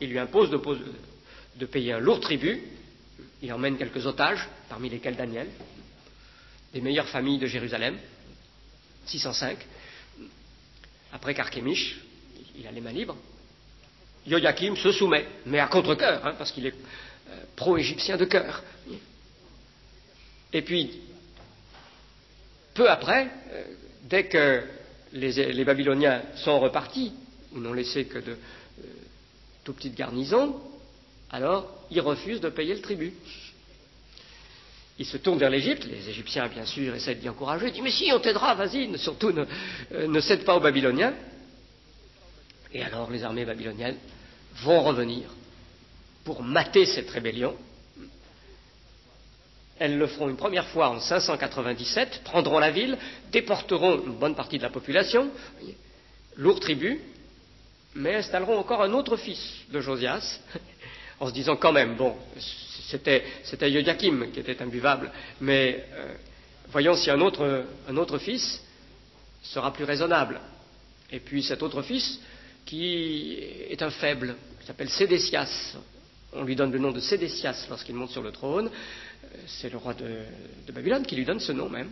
Il lui impose de payer un lourd tribut. Il emmène quelques otages, parmi lesquels Daniel, des meilleures familles de Jérusalem, 605. Après Carchemish, il a les mains libres. Joachim se soumet, mais à contre-cœur, parce qu'il est pro-égyptien de cœur. Et puis, peu après, dès que les Babyloniens sont repartis, ou n'ont laissé que de tout petites garnisons, alors ils refusent de payer le tribut. Ils se tournent vers l'Égypte, les Égyptiens bien sûr essaient d'y encourager, ils disent mais si on t'aidera, vas-y, surtout ne cède pas aux Babyloniens. Et alors les armées babyloniennes vont revenir pour mater cette rébellion. Elles le feront une première fois en 597, prendront la ville, déporteront une bonne partie de la population, lourd tribut, mais installeront encore un autre fils de Josias, en se disant quand même, bon, c'était Joachim qui était imbuvable, mais voyons si un autre fils sera plus raisonnable. Et puis cet autre fils, qui est un faible, qui s'appelle Sédécias, on lui donne le nom de Sédécias lorsqu'il monte sur le trône, c'est le roi de Babylone qui lui donne ce nom même.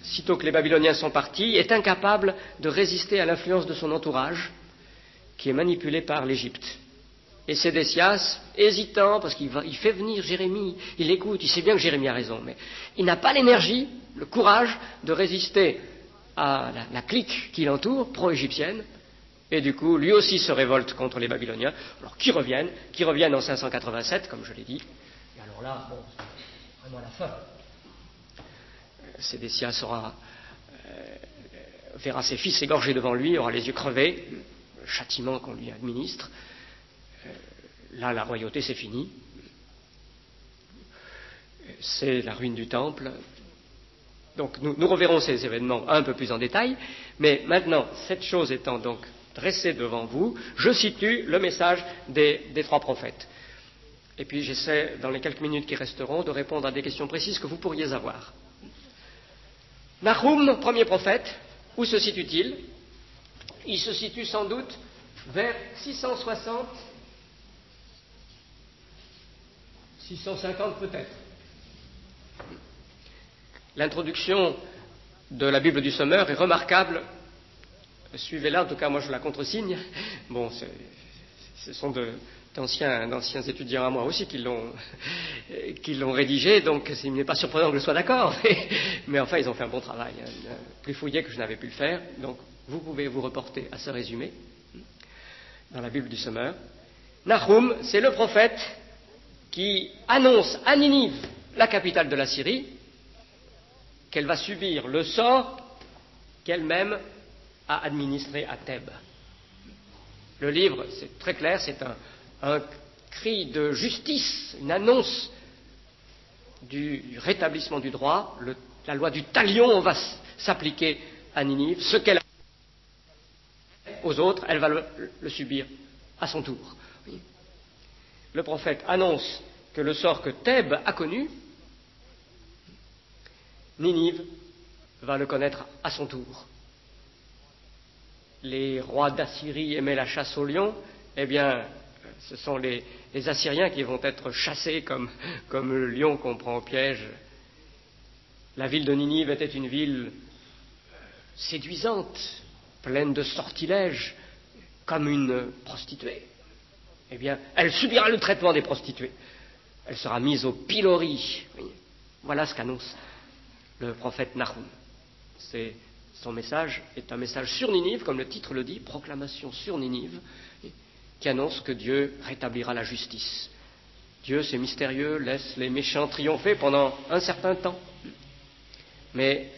Sitôt que les Babyloniens sont partis, est incapable de résister à l'influence de son entourage, qui est manipulé par l'Égypte. Et Sédécias, hésitant, parce qu'il fait venir Jérémie, il écoute, il sait bien que Jérémie a raison, mais il n'a pas l'énergie, le courage de résister à la clique qui l'entoure, pro-égyptienne, et du coup, lui aussi se révolte contre les Babyloniens, alors qui reviennent en 587, comme je l'ai dit, et alors là, bon, c'est vraiment la fin. Sédécias verra ses fils égorgés devant lui, aura les yeux crevés, le châtiment qu'on lui administre. Là, la royauté, c'est fini. C'est la ruine du temple. Donc, nous reverrons ces événements un peu plus en détail, mais maintenant, cette chose étant donc dressée devant vous, je situe le message des trois prophètes. Et puis, j'essaie, dans les quelques minutes qui resteront, de répondre à des questions précises que vous pourriez avoir. Nahum, premier prophète, où se situe-t-il? Il se situe sans doute vers 660, 650 peut-être. L'introduction de la Bible du Sommeur est remarquable. Suivez-la, en tout cas moi je la contresigne. Bon, ce sont d'anciens étudiants à moi aussi qui l'ont rédigé, donc il n'est pas surprenant que je sois d'accord, mais enfin ils ont fait un bon travail, plus fouillé que je n'avais pu le faire, donc vous pouvez vous reporter à ce résumé dans la Bible du Sommeur. Nahum, c'est le prophète qui annonce à Ninive, la capitale de la Syrie, qu'elle va subir le sort qu'elle-même a administré à Thèbes. Le livre, c'est très clair, c'est un cri de justice, une annonce du rétablissement du droit. La loi du talion va s'appliquer à Ninive. Ce qu'elle a fait aux autres, elle va le subir à son tour. Le prophète annonce que le sort que Thèbes a connu, Ninive va le connaître à son tour. Les rois d'Assyrie aimaient la chasse au lion, eh bien, ce sont les Assyriens qui vont être chassés comme le lion qu'on prend au piège. La ville de Ninive était une ville séduisante, pleine de sortilèges, comme une prostituée. Eh bien, elle subira le traitement des prostituées. Elle sera mise au pilori. Voilà ce qu'annonce le prophète Nahum. Son message est un message sur Ninive, comme le titre le dit, proclamation sur Ninive, qui annonce que Dieu rétablira la justice. Dieu, c'est mystérieux, laisse les méchants triompher pendant un certain temps. Mais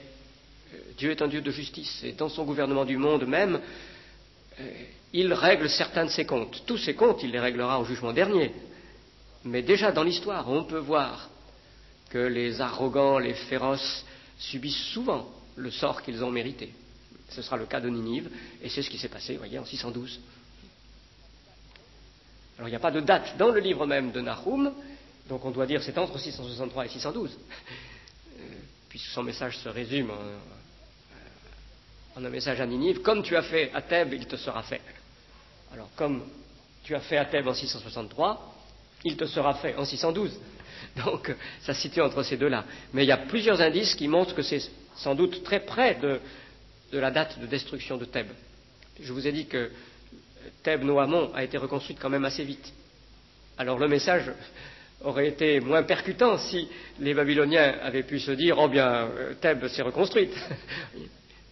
Dieu est un Dieu de justice, et dans son gouvernement du monde même, il règle certains de ses comptes. Tous ses comptes, il les réglera au jugement dernier. Mais déjà dans l'histoire, on peut voir que les arrogants, les féroces, subissent souvent le sort qu'ils ont mérité. Ce sera le cas de Ninive, et c'est ce qui s'est passé, vous voyez, en 612. Alors il n'y a pas de date dans le livre même de Nahum, donc on doit dire c'est entre 663 et 612, puisque son message se résume en un message à Ninive, comme tu as fait à Thèbes, il te sera fait. Alors, comme tu as fait à Thèbes en 663, il te sera fait en 612. Donc, ça se situe entre ces deux-là. Mais il y a plusieurs indices qui montrent que c'est sans doute très près de la date de destruction de Thèbes. Je vous ai dit que Thèbes-Noamon a été reconstruite quand même assez vite. Alors, le message aurait été moins percutant si les Babyloniens avaient pu se dire « Oh bien, Thèbes s'est reconstruite ».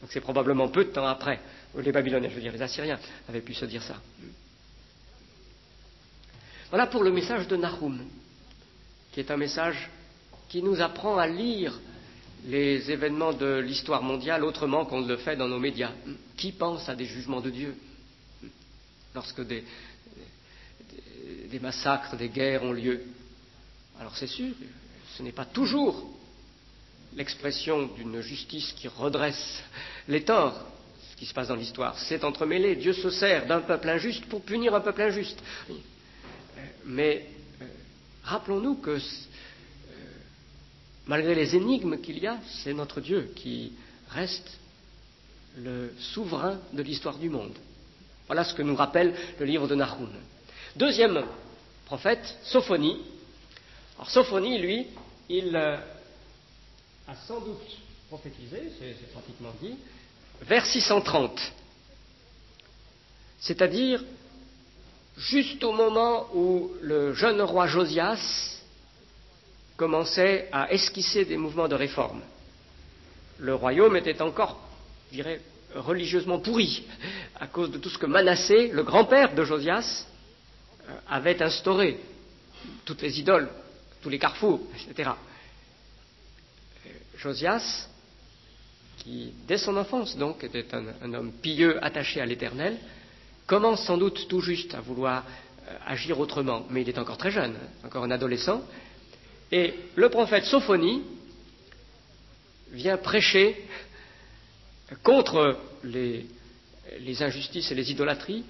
Donc c'est probablement peu de temps après, les Babyloniens, je veux dire les Assyriens, avaient pu se dire ça. Voilà pour le message de Nahum, qui est un message qui nous apprend à lire les événements de l'histoire mondiale autrement qu'on ne le fait dans nos médias. Qui pense à des jugements de Dieu lorsque des massacres, des guerres ont lieu? Alors c'est sûr, ce n'est pas toujours l'expression d'une justice qui redresse les torts, ce qui se passe dans l'histoire. C'est entremêlé. Dieu se sert d'un peuple injuste pour punir un peuple injuste. Mais rappelons-nous que malgré les énigmes qu'il y a, c'est notre Dieu qui reste le souverain de l'histoire du monde. Voilà ce que nous rappelle le livre de Nahum. Deuxième prophète, Sophonie. Alors Sophonie, lui, il a sans doute prophétisé, c'est pratiquement dit, vers 630. C'est-à-dire juste au moment où le jeune roi Josias commençait à esquisser des mouvements de réforme. Le royaume était encore, je dirais, religieusement pourri à cause de tout ce que Manassé, le grand-père de Josias, avait instauré. Toutes les idoles, tous les carrefours, etc. Josias, qui dès son enfance donc était un homme pieux attaché à l'Éternel, commence sans doute tout juste à vouloir agir autrement, mais il est encore très jeune, encore un adolescent, et le prophète Sophonie vient prêcher contre les injustices et les idolâtries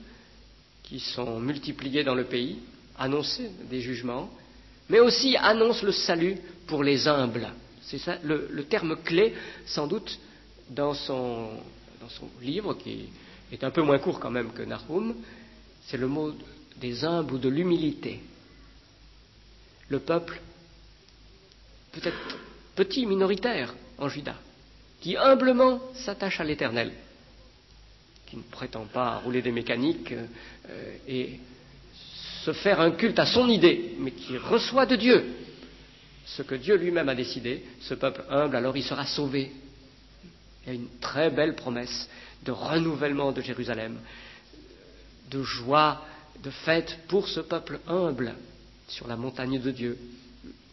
qui sont multipliées dans le pays, annoncer des jugements, mais aussi annonce le salut pour les humbles. C'est ça le terme clé, sans doute, dans son livre, qui est un peu moins court quand même que Nahum, c'est le mot des humbles ou de l'humilité. Le peuple, peut-être petit, minoritaire en Juda, qui humblement s'attache à l'Éternel, qui ne prétend pas rouler des mécaniques et se faire un culte à son idée, mais qui reçoit de Dieu ce que Dieu lui-même a décidé. Ce peuple humble, alors il sera sauvé. Il y a une très belle promesse de renouvellement de Jérusalem, de joie, de fête pour ce peuple humble sur la montagne de Dieu,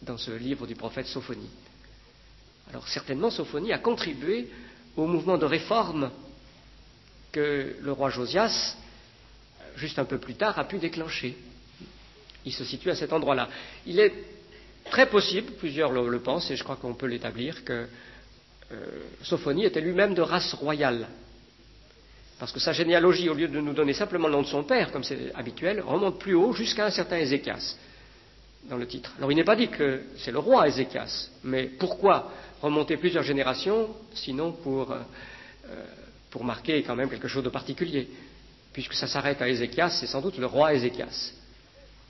dans ce livre du prophète Sophonie. Alors certainement, Sophonie a contribué au mouvement de réforme que le roi Josias, juste un peu plus tard, a pu déclencher. Il se situe à cet endroit-là. Il est très possible, plusieurs le pensent, et je crois qu'on peut l'établir, que Sophonie était lui-même de race royale. Parce que sa généalogie, au lieu de nous donner simplement le nom de son père, comme c'est habituel, remonte plus haut jusqu'à un certain Ézéchias, dans le titre. Alors il n'est pas dit que c'est le roi Ézéchias, mais pourquoi remonter plusieurs générations, sinon pour marquer quand même quelque chose de particulier. Puisque ça s'arrête à Ézéchias, c'est sans doute le roi Ézéchias.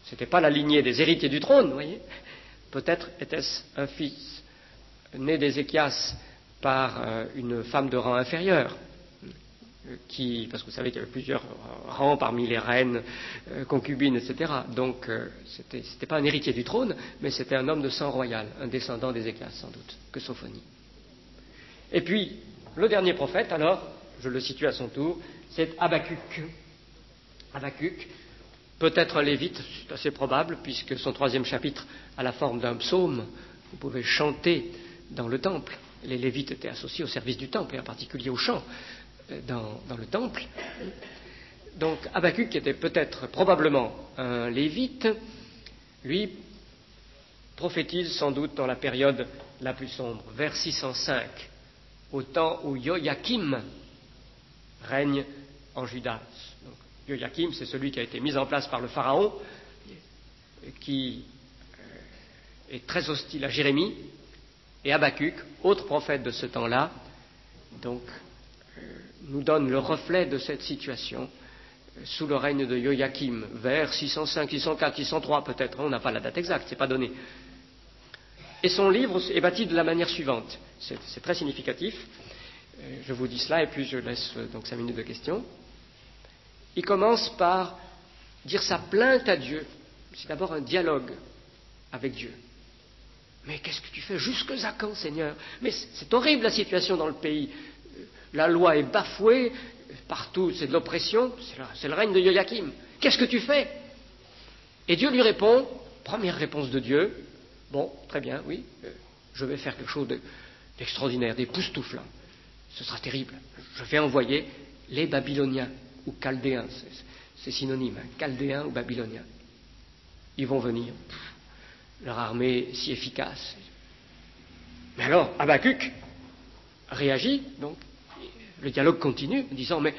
Ce n'était pas la lignée des héritiers du trône, vous voyez. Peut-être était-ce un fils né d'Ézéchias par une femme de rang inférieur, parce que vous savez qu'il y avait plusieurs rangs parmi les reines, concubines, etc. Donc c'était pas un héritier du trône, mais c'était un homme de sang royal, un descendant d'Ézéchias sans doute, que Sophonie. Et puis, le dernier prophète, alors, je le situe à son tour, c'est Habakkuk. Habakkuk, peut-être un lévite, c'est assez probable, puisque son 3e chapitre a la forme d'un psaume. Vous pouvez chanter dans le temple. Les lévites étaient associés au service du temple, et en particulier au chant dans le temple. Donc Habakkuk, qui était peut-être probablement un lévite, lui prophétise sans doute dans la période la plus sombre, vers 605, au temps où Joachim règne en Juda. Donc, Joachim, c'est celui qui a été mis en place par le Pharaon, qui est très hostile à Jérémie, et Habakkuk, autre prophète de ce temps-là, donc nous donne le reflet de cette situation sous le règne de Joachim, vers 605, 604, 603 peut-être, on n'a pas la date exacte, c'est pas donné. Et son livre est bâti de la manière suivante, c'est très significatif, je vous dis cela et puis je laisse donc 5 minutes de questions. Il commence par dire sa plainte à Dieu, c'est d'abord un dialogue avec Dieu. Mais qu'est-ce que tu fais? Jusque à quand, Seigneur? Mais c'est horrible la situation dans le pays. La loi est bafouée, partout c'est de l'oppression, c'est le règne de Joachim. Qu'est-ce que tu fais? Et Dieu lui répond, première réponse de Dieu, bon, très bien, oui, je vais faire quelque chose d'extraordinaire, d'époustouflant. Ce sera terrible. Je vais envoyer les Babyloniens ou Chaldéens, c'est synonyme, hein, Chaldéens ou Babyloniens. Ils vont venir. Leur armée si efficace. Mais alors, Habakkuk réagit, donc, le dialogue continue, en disant, mais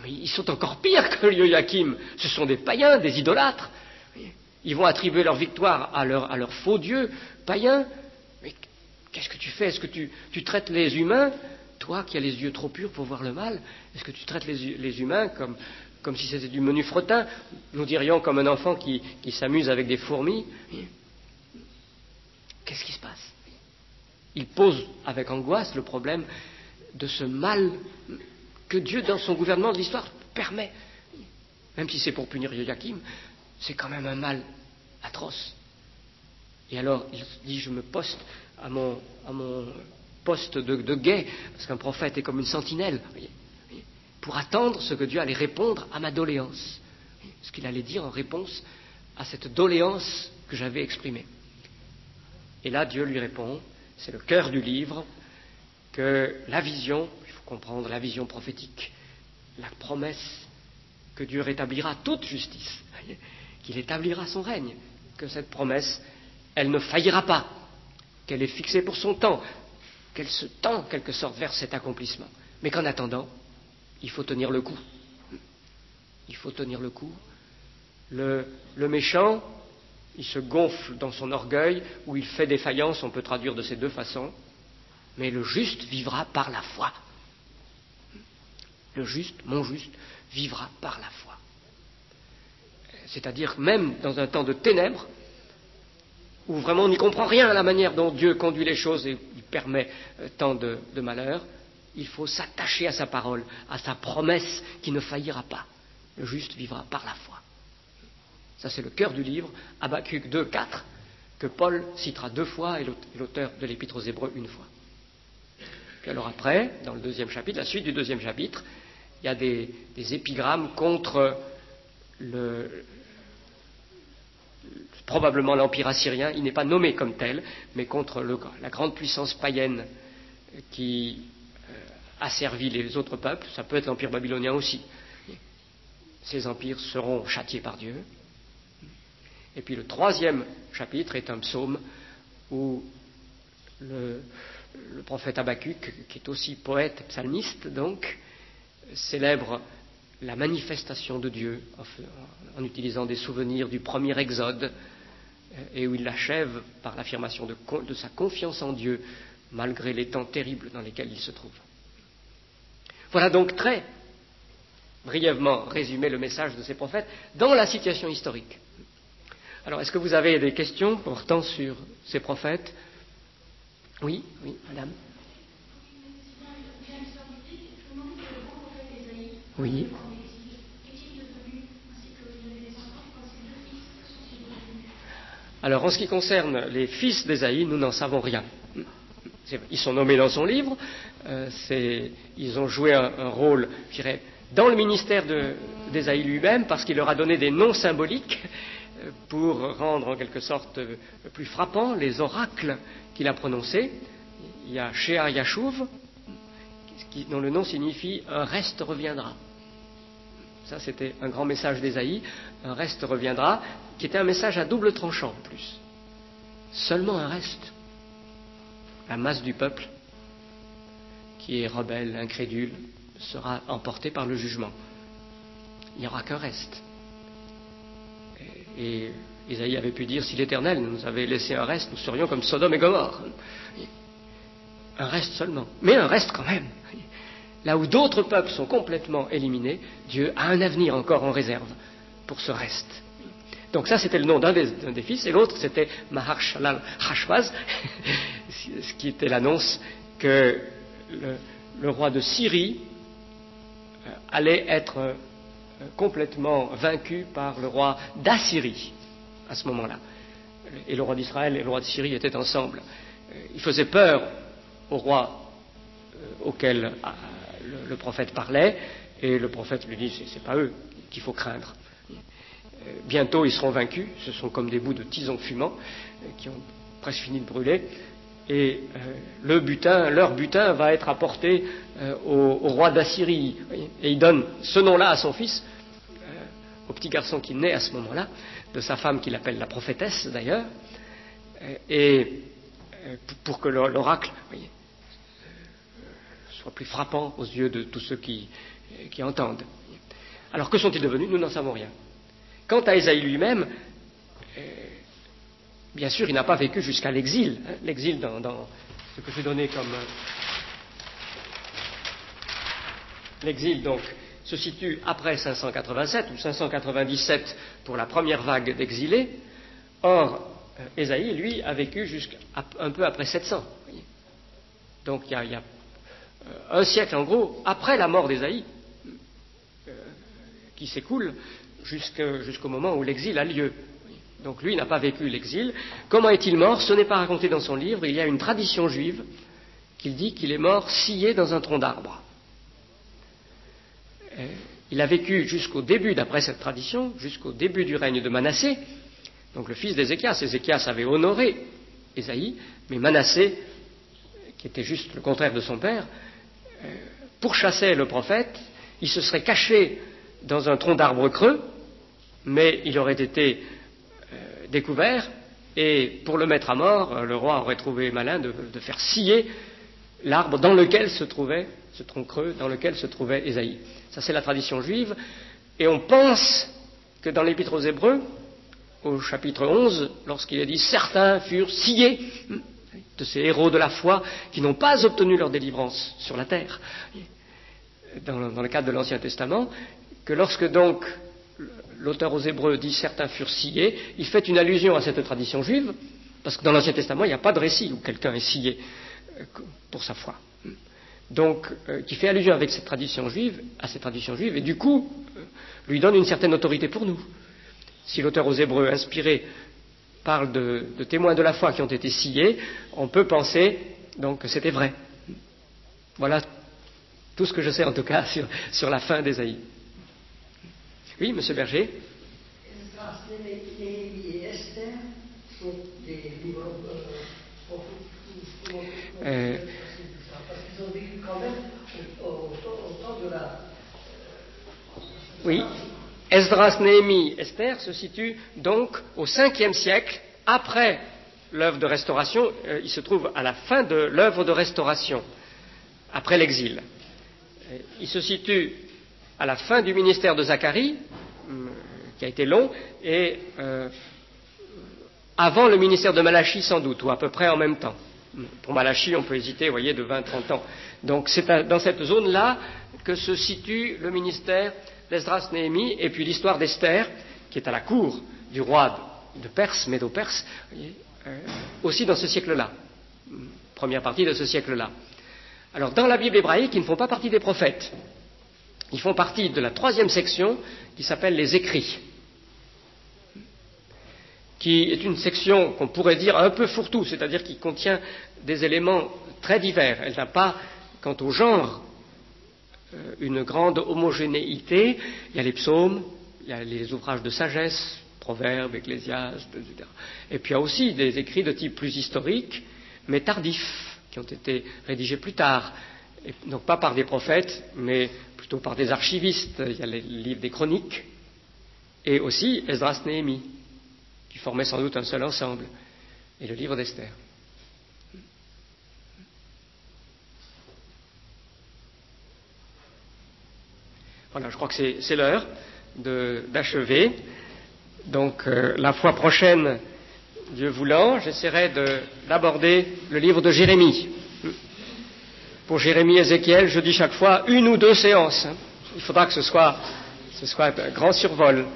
ils sont encore pires que Joachim, ce sont des païens, des idolâtres. Ils vont attribuer leur victoire à leur faux dieu païen. Mais qu'est-ce que tu fais? Est-ce que tu traites les humains, toi qui as les yeux trop purs pour voir le mal, est-ce que tu traites les humains comme si c'était du menu fretin? Nous dirions comme un enfant qui s'amuse avec des fourmis. Qu'est-ce qui se passe? Il pose avec angoisse le problème de ce mal que Dieu, dans son gouvernement de l'histoire, permet. Même si c'est pour punir Joachim, c'est quand même un mal atroce. Et alors, il dit, je me poste à mon poste de guet, parce qu'un prophète est comme une sentinelle, pour attendre ce que Dieu allait répondre à ma doléance. Ce qu'il allait dire en réponse à cette doléance que j'avais exprimée. Et là, Dieu lui répond, c'est le cœur du livre, que la vision, il faut comprendre la vision prophétique, la promesse que Dieu rétablira toute justice, qu'il établira son règne, que cette promesse, elle ne faillira pas, qu'elle est fixée pour son temps, qu'elle se tend en quelque sorte vers cet accomplissement. Mais qu'en attendant, il faut tenir le coup. Il faut tenir le coup. Le méchant, il se gonfle dans son orgueil, ou il fait défaillance, on peut traduire de ces deux façons, mais le juste vivra par la foi. Le juste, mon juste, vivra par la foi. C'est-à-dire même dans un temps de ténèbres, où vraiment on n'y comprend rien à la manière dont Dieu conduit les choses et il permet tant de malheurs, il faut s'attacher à sa parole, à sa promesse qui ne faillira pas. Le juste vivra par la foi. Ça, c'est le cœur du livre, Habakkuk 2, 4, que Paul citera 2 fois et l'auteur de l'Épître aux Hébreux 1 fois. Puis alors après, dans le 2e chapitre, la suite du 2e chapitre, il y a des épigrammes contre probablement l'Empire assyrien. Il n'est pas nommé comme tel, mais contre la grande puissance païenne qui asservit les autres peuples. Ça peut être l'Empire babylonien aussi. Ces empires seront châtiés par Dieu. Et puis le 3e chapitre est un psaume où le prophète Habakkuk, qui est aussi poète, psalmiste donc, célèbre la manifestation de Dieu en utilisant des souvenirs du premier exode et où il l'achève par l'affirmation de sa confiance en Dieu malgré les temps terribles dans lesquels il se trouve. Voilà donc très brièvement résumé le message de ces prophètes dans la situation historique. Alors, est-ce que vous avez des questions portant sur ces prophètes? Oui, madame. Oui. Alors, en ce qui concerne les fils d'Ésaïe, nous n'en savons rien. Ils sont nommés dans son livre, ils ont joué un rôle, je dirais, dans le ministère d'Ésaïe lui-même, parce qu'il leur a donné des noms symboliques pour rendre en quelque sorte plus frappants les oracles qu'il a prononcés. Il y a Shear Yashuv, dont le nom signifie « un reste reviendra ». Ça, c'était un grand message d'Ésaïe, « un reste reviendra », qui était un message à double tranchant en plus. Seulement un reste. La masse du peuple, qui est rebelle, incrédule, sera emportée par le jugement. Il n'y aura qu'un reste. Et Ésaïe avait pu dire, si l'Éternel nous avait laissé un reste, nous serions comme Sodome et Gomorrhe. Un reste seulement, mais un reste quand même. là où d'autres peuples sont complètement éliminés, Dieu a un avenir encore en réserve pour ce reste. Donc ça, c'était le nom d'un des fils, et l'autre, c'était Mahar-Shalal-Hashbaz, ce qui était l'annonce que le roi de Syrie allait être complètement vaincu par le roi d'Assyrie à ce moment-là. Et le roi d'Israël et le roi de Syrie étaient ensemble. Il faisait peur au roi auquel le prophète parlait, et le prophète lui dit, c'est pas eux qu'il faut craindre. Bientôt ils seront vaincus, ce sont comme des bouts de tison fumant qui ont presque fini de brûler, et leur butin va être apporté au roi d'Assyrie. Et il donne ce nom-là à son fils, au petit garçon qui naît à ce moment-là, de sa femme qu'il appelle la prophétesse d'ailleurs, et pour que l'oracle soit plus frappant aux yeux de tous ceux qui entendent. Alors que sont-ils devenus? Nous n'en savons rien. Quant à Ésaïe lui-même, bien sûr, il n'a pas vécu jusqu'à l'exil. L'exil dans ce que j'ai donné comme... L'exil, donc, se situe après 587 ou 597 pour la première vague d'exilés. Or, Ésaïe, lui, a vécu jusqu'à un peu après 700. Donc, il y a un siècle, en gros, après la mort d'Ésaïe, qui s'écoule jusqu'au moment où l'exil a lieu. Donc lui n'a pas vécu l'exil. Comment est-il mort? Ce n'est pas raconté dans son livre. Il y a une tradition juive qui dit qu'il est mort scié dans un tronc d'arbre. Il a vécu jusqu'au début, d'après cette tradition, jusqu'au début du règne de Manassé, donc le fils d'Ézéchias. Ézéchias avait honoré Ésaïe, mais Manassé, qui était juste le contraire de son père, pourchassait le prophète. Il se serait caché dans un tronc d'arbre creux, mais il aurait été découvert, et pour le mettre à mort, le roi aurait trouvé malin de faire scier l'arbre dans lequel se trouvait, ce tronc creux, dans lequel se trouvait Ésaïe. Ça, c'est la tradition juive, et on pense que dans l'Épître aux Hébreux, au chapitre 11, lorsqu'il est dit « Certains furent sciés », de ces héros de la foi qui n'ont pas obtenu leur délivrance sur la terre, dans le cadre de l'Ancien Testament, que lorsque donc l'auteur aux Hébreux dit « certains furent sciés », il fait une allusion à cette tradition juive, parce que dans l'Ancien Testament, il n'y a pas de récit où quelqu'un est scié pour sa foi. Donc, qui fait allusion avec cette tradition juive, à cette tradition juive, et du coup, lui donne une certaine autorité pour nous. Si l'auteur aux Hébreux, inspiré, parle de témoins de la foi qui ont été sciés, on peut penser donc que c'était vrai. Voilà tout ce que je sais en tout cas sur la fin d'Ésaïe. Oui, Monsieur Berger. Néhémie et Esther sont des livres parce qu'ils ont vécu quand même au temps de la... Oui. Esdras, Néhémie, Esther se situent donc au 5e siècle après l'œuvre de restauration. Il se trouve à la fin de l'œuvre de restauration, après l'exil. Il se situe à la fin du ministère de Zacharie, qui a été long, et avant le ministère de Malachie sans doute, ou à peu près en même temps. Pour Malachie, on peut hésiter, vous voyez, de 20-30 ans. Donc c'est dans cette zone-là que se situe le ministère d'Esdras, Néhémie, et puis l'histoire d'Esther, qui est à la cour du roi de Perse, Médo-Perse, aussi dans ce siècle-là, première partie de ce siècle-là. Alors dans la Bible hébraïque, ils ne font pas partie des prophètes. Ils font partie de la 3e section qui s'appelle les Écrits, qui est une section qu'on pourrait dire un peu fourre-tout, c'est-à-dire qui contient des éléments très divers. Elle n'a pas, quant au genre, une grande homogénéité. Il y a les psaumes, il y a les ouvrages de sagesse, Proverbes, Ecclésiaste, etc. Et puis il y a aussi des écrits de type plus historique, mais tardifs, qui ont été rédigés plus tard. Et donc pas par des prophètes, mais plutôt par des archivistes. Il y a les livres des chroniques, et aussi Esdras, Néhémie, qui formaient sans doute un seul ensemble, et le livre d'Esther. Voilà, je crois que c'est l'heure d'achever. Donc la fois prochaine, Dieu voulant, j'essaierai d'aborder le livre de Jérémie. Pour Jérémie et Ézéchiel, je dis chaque fois 1 ou 2 séances. Il faudra que ce soit un grand survol.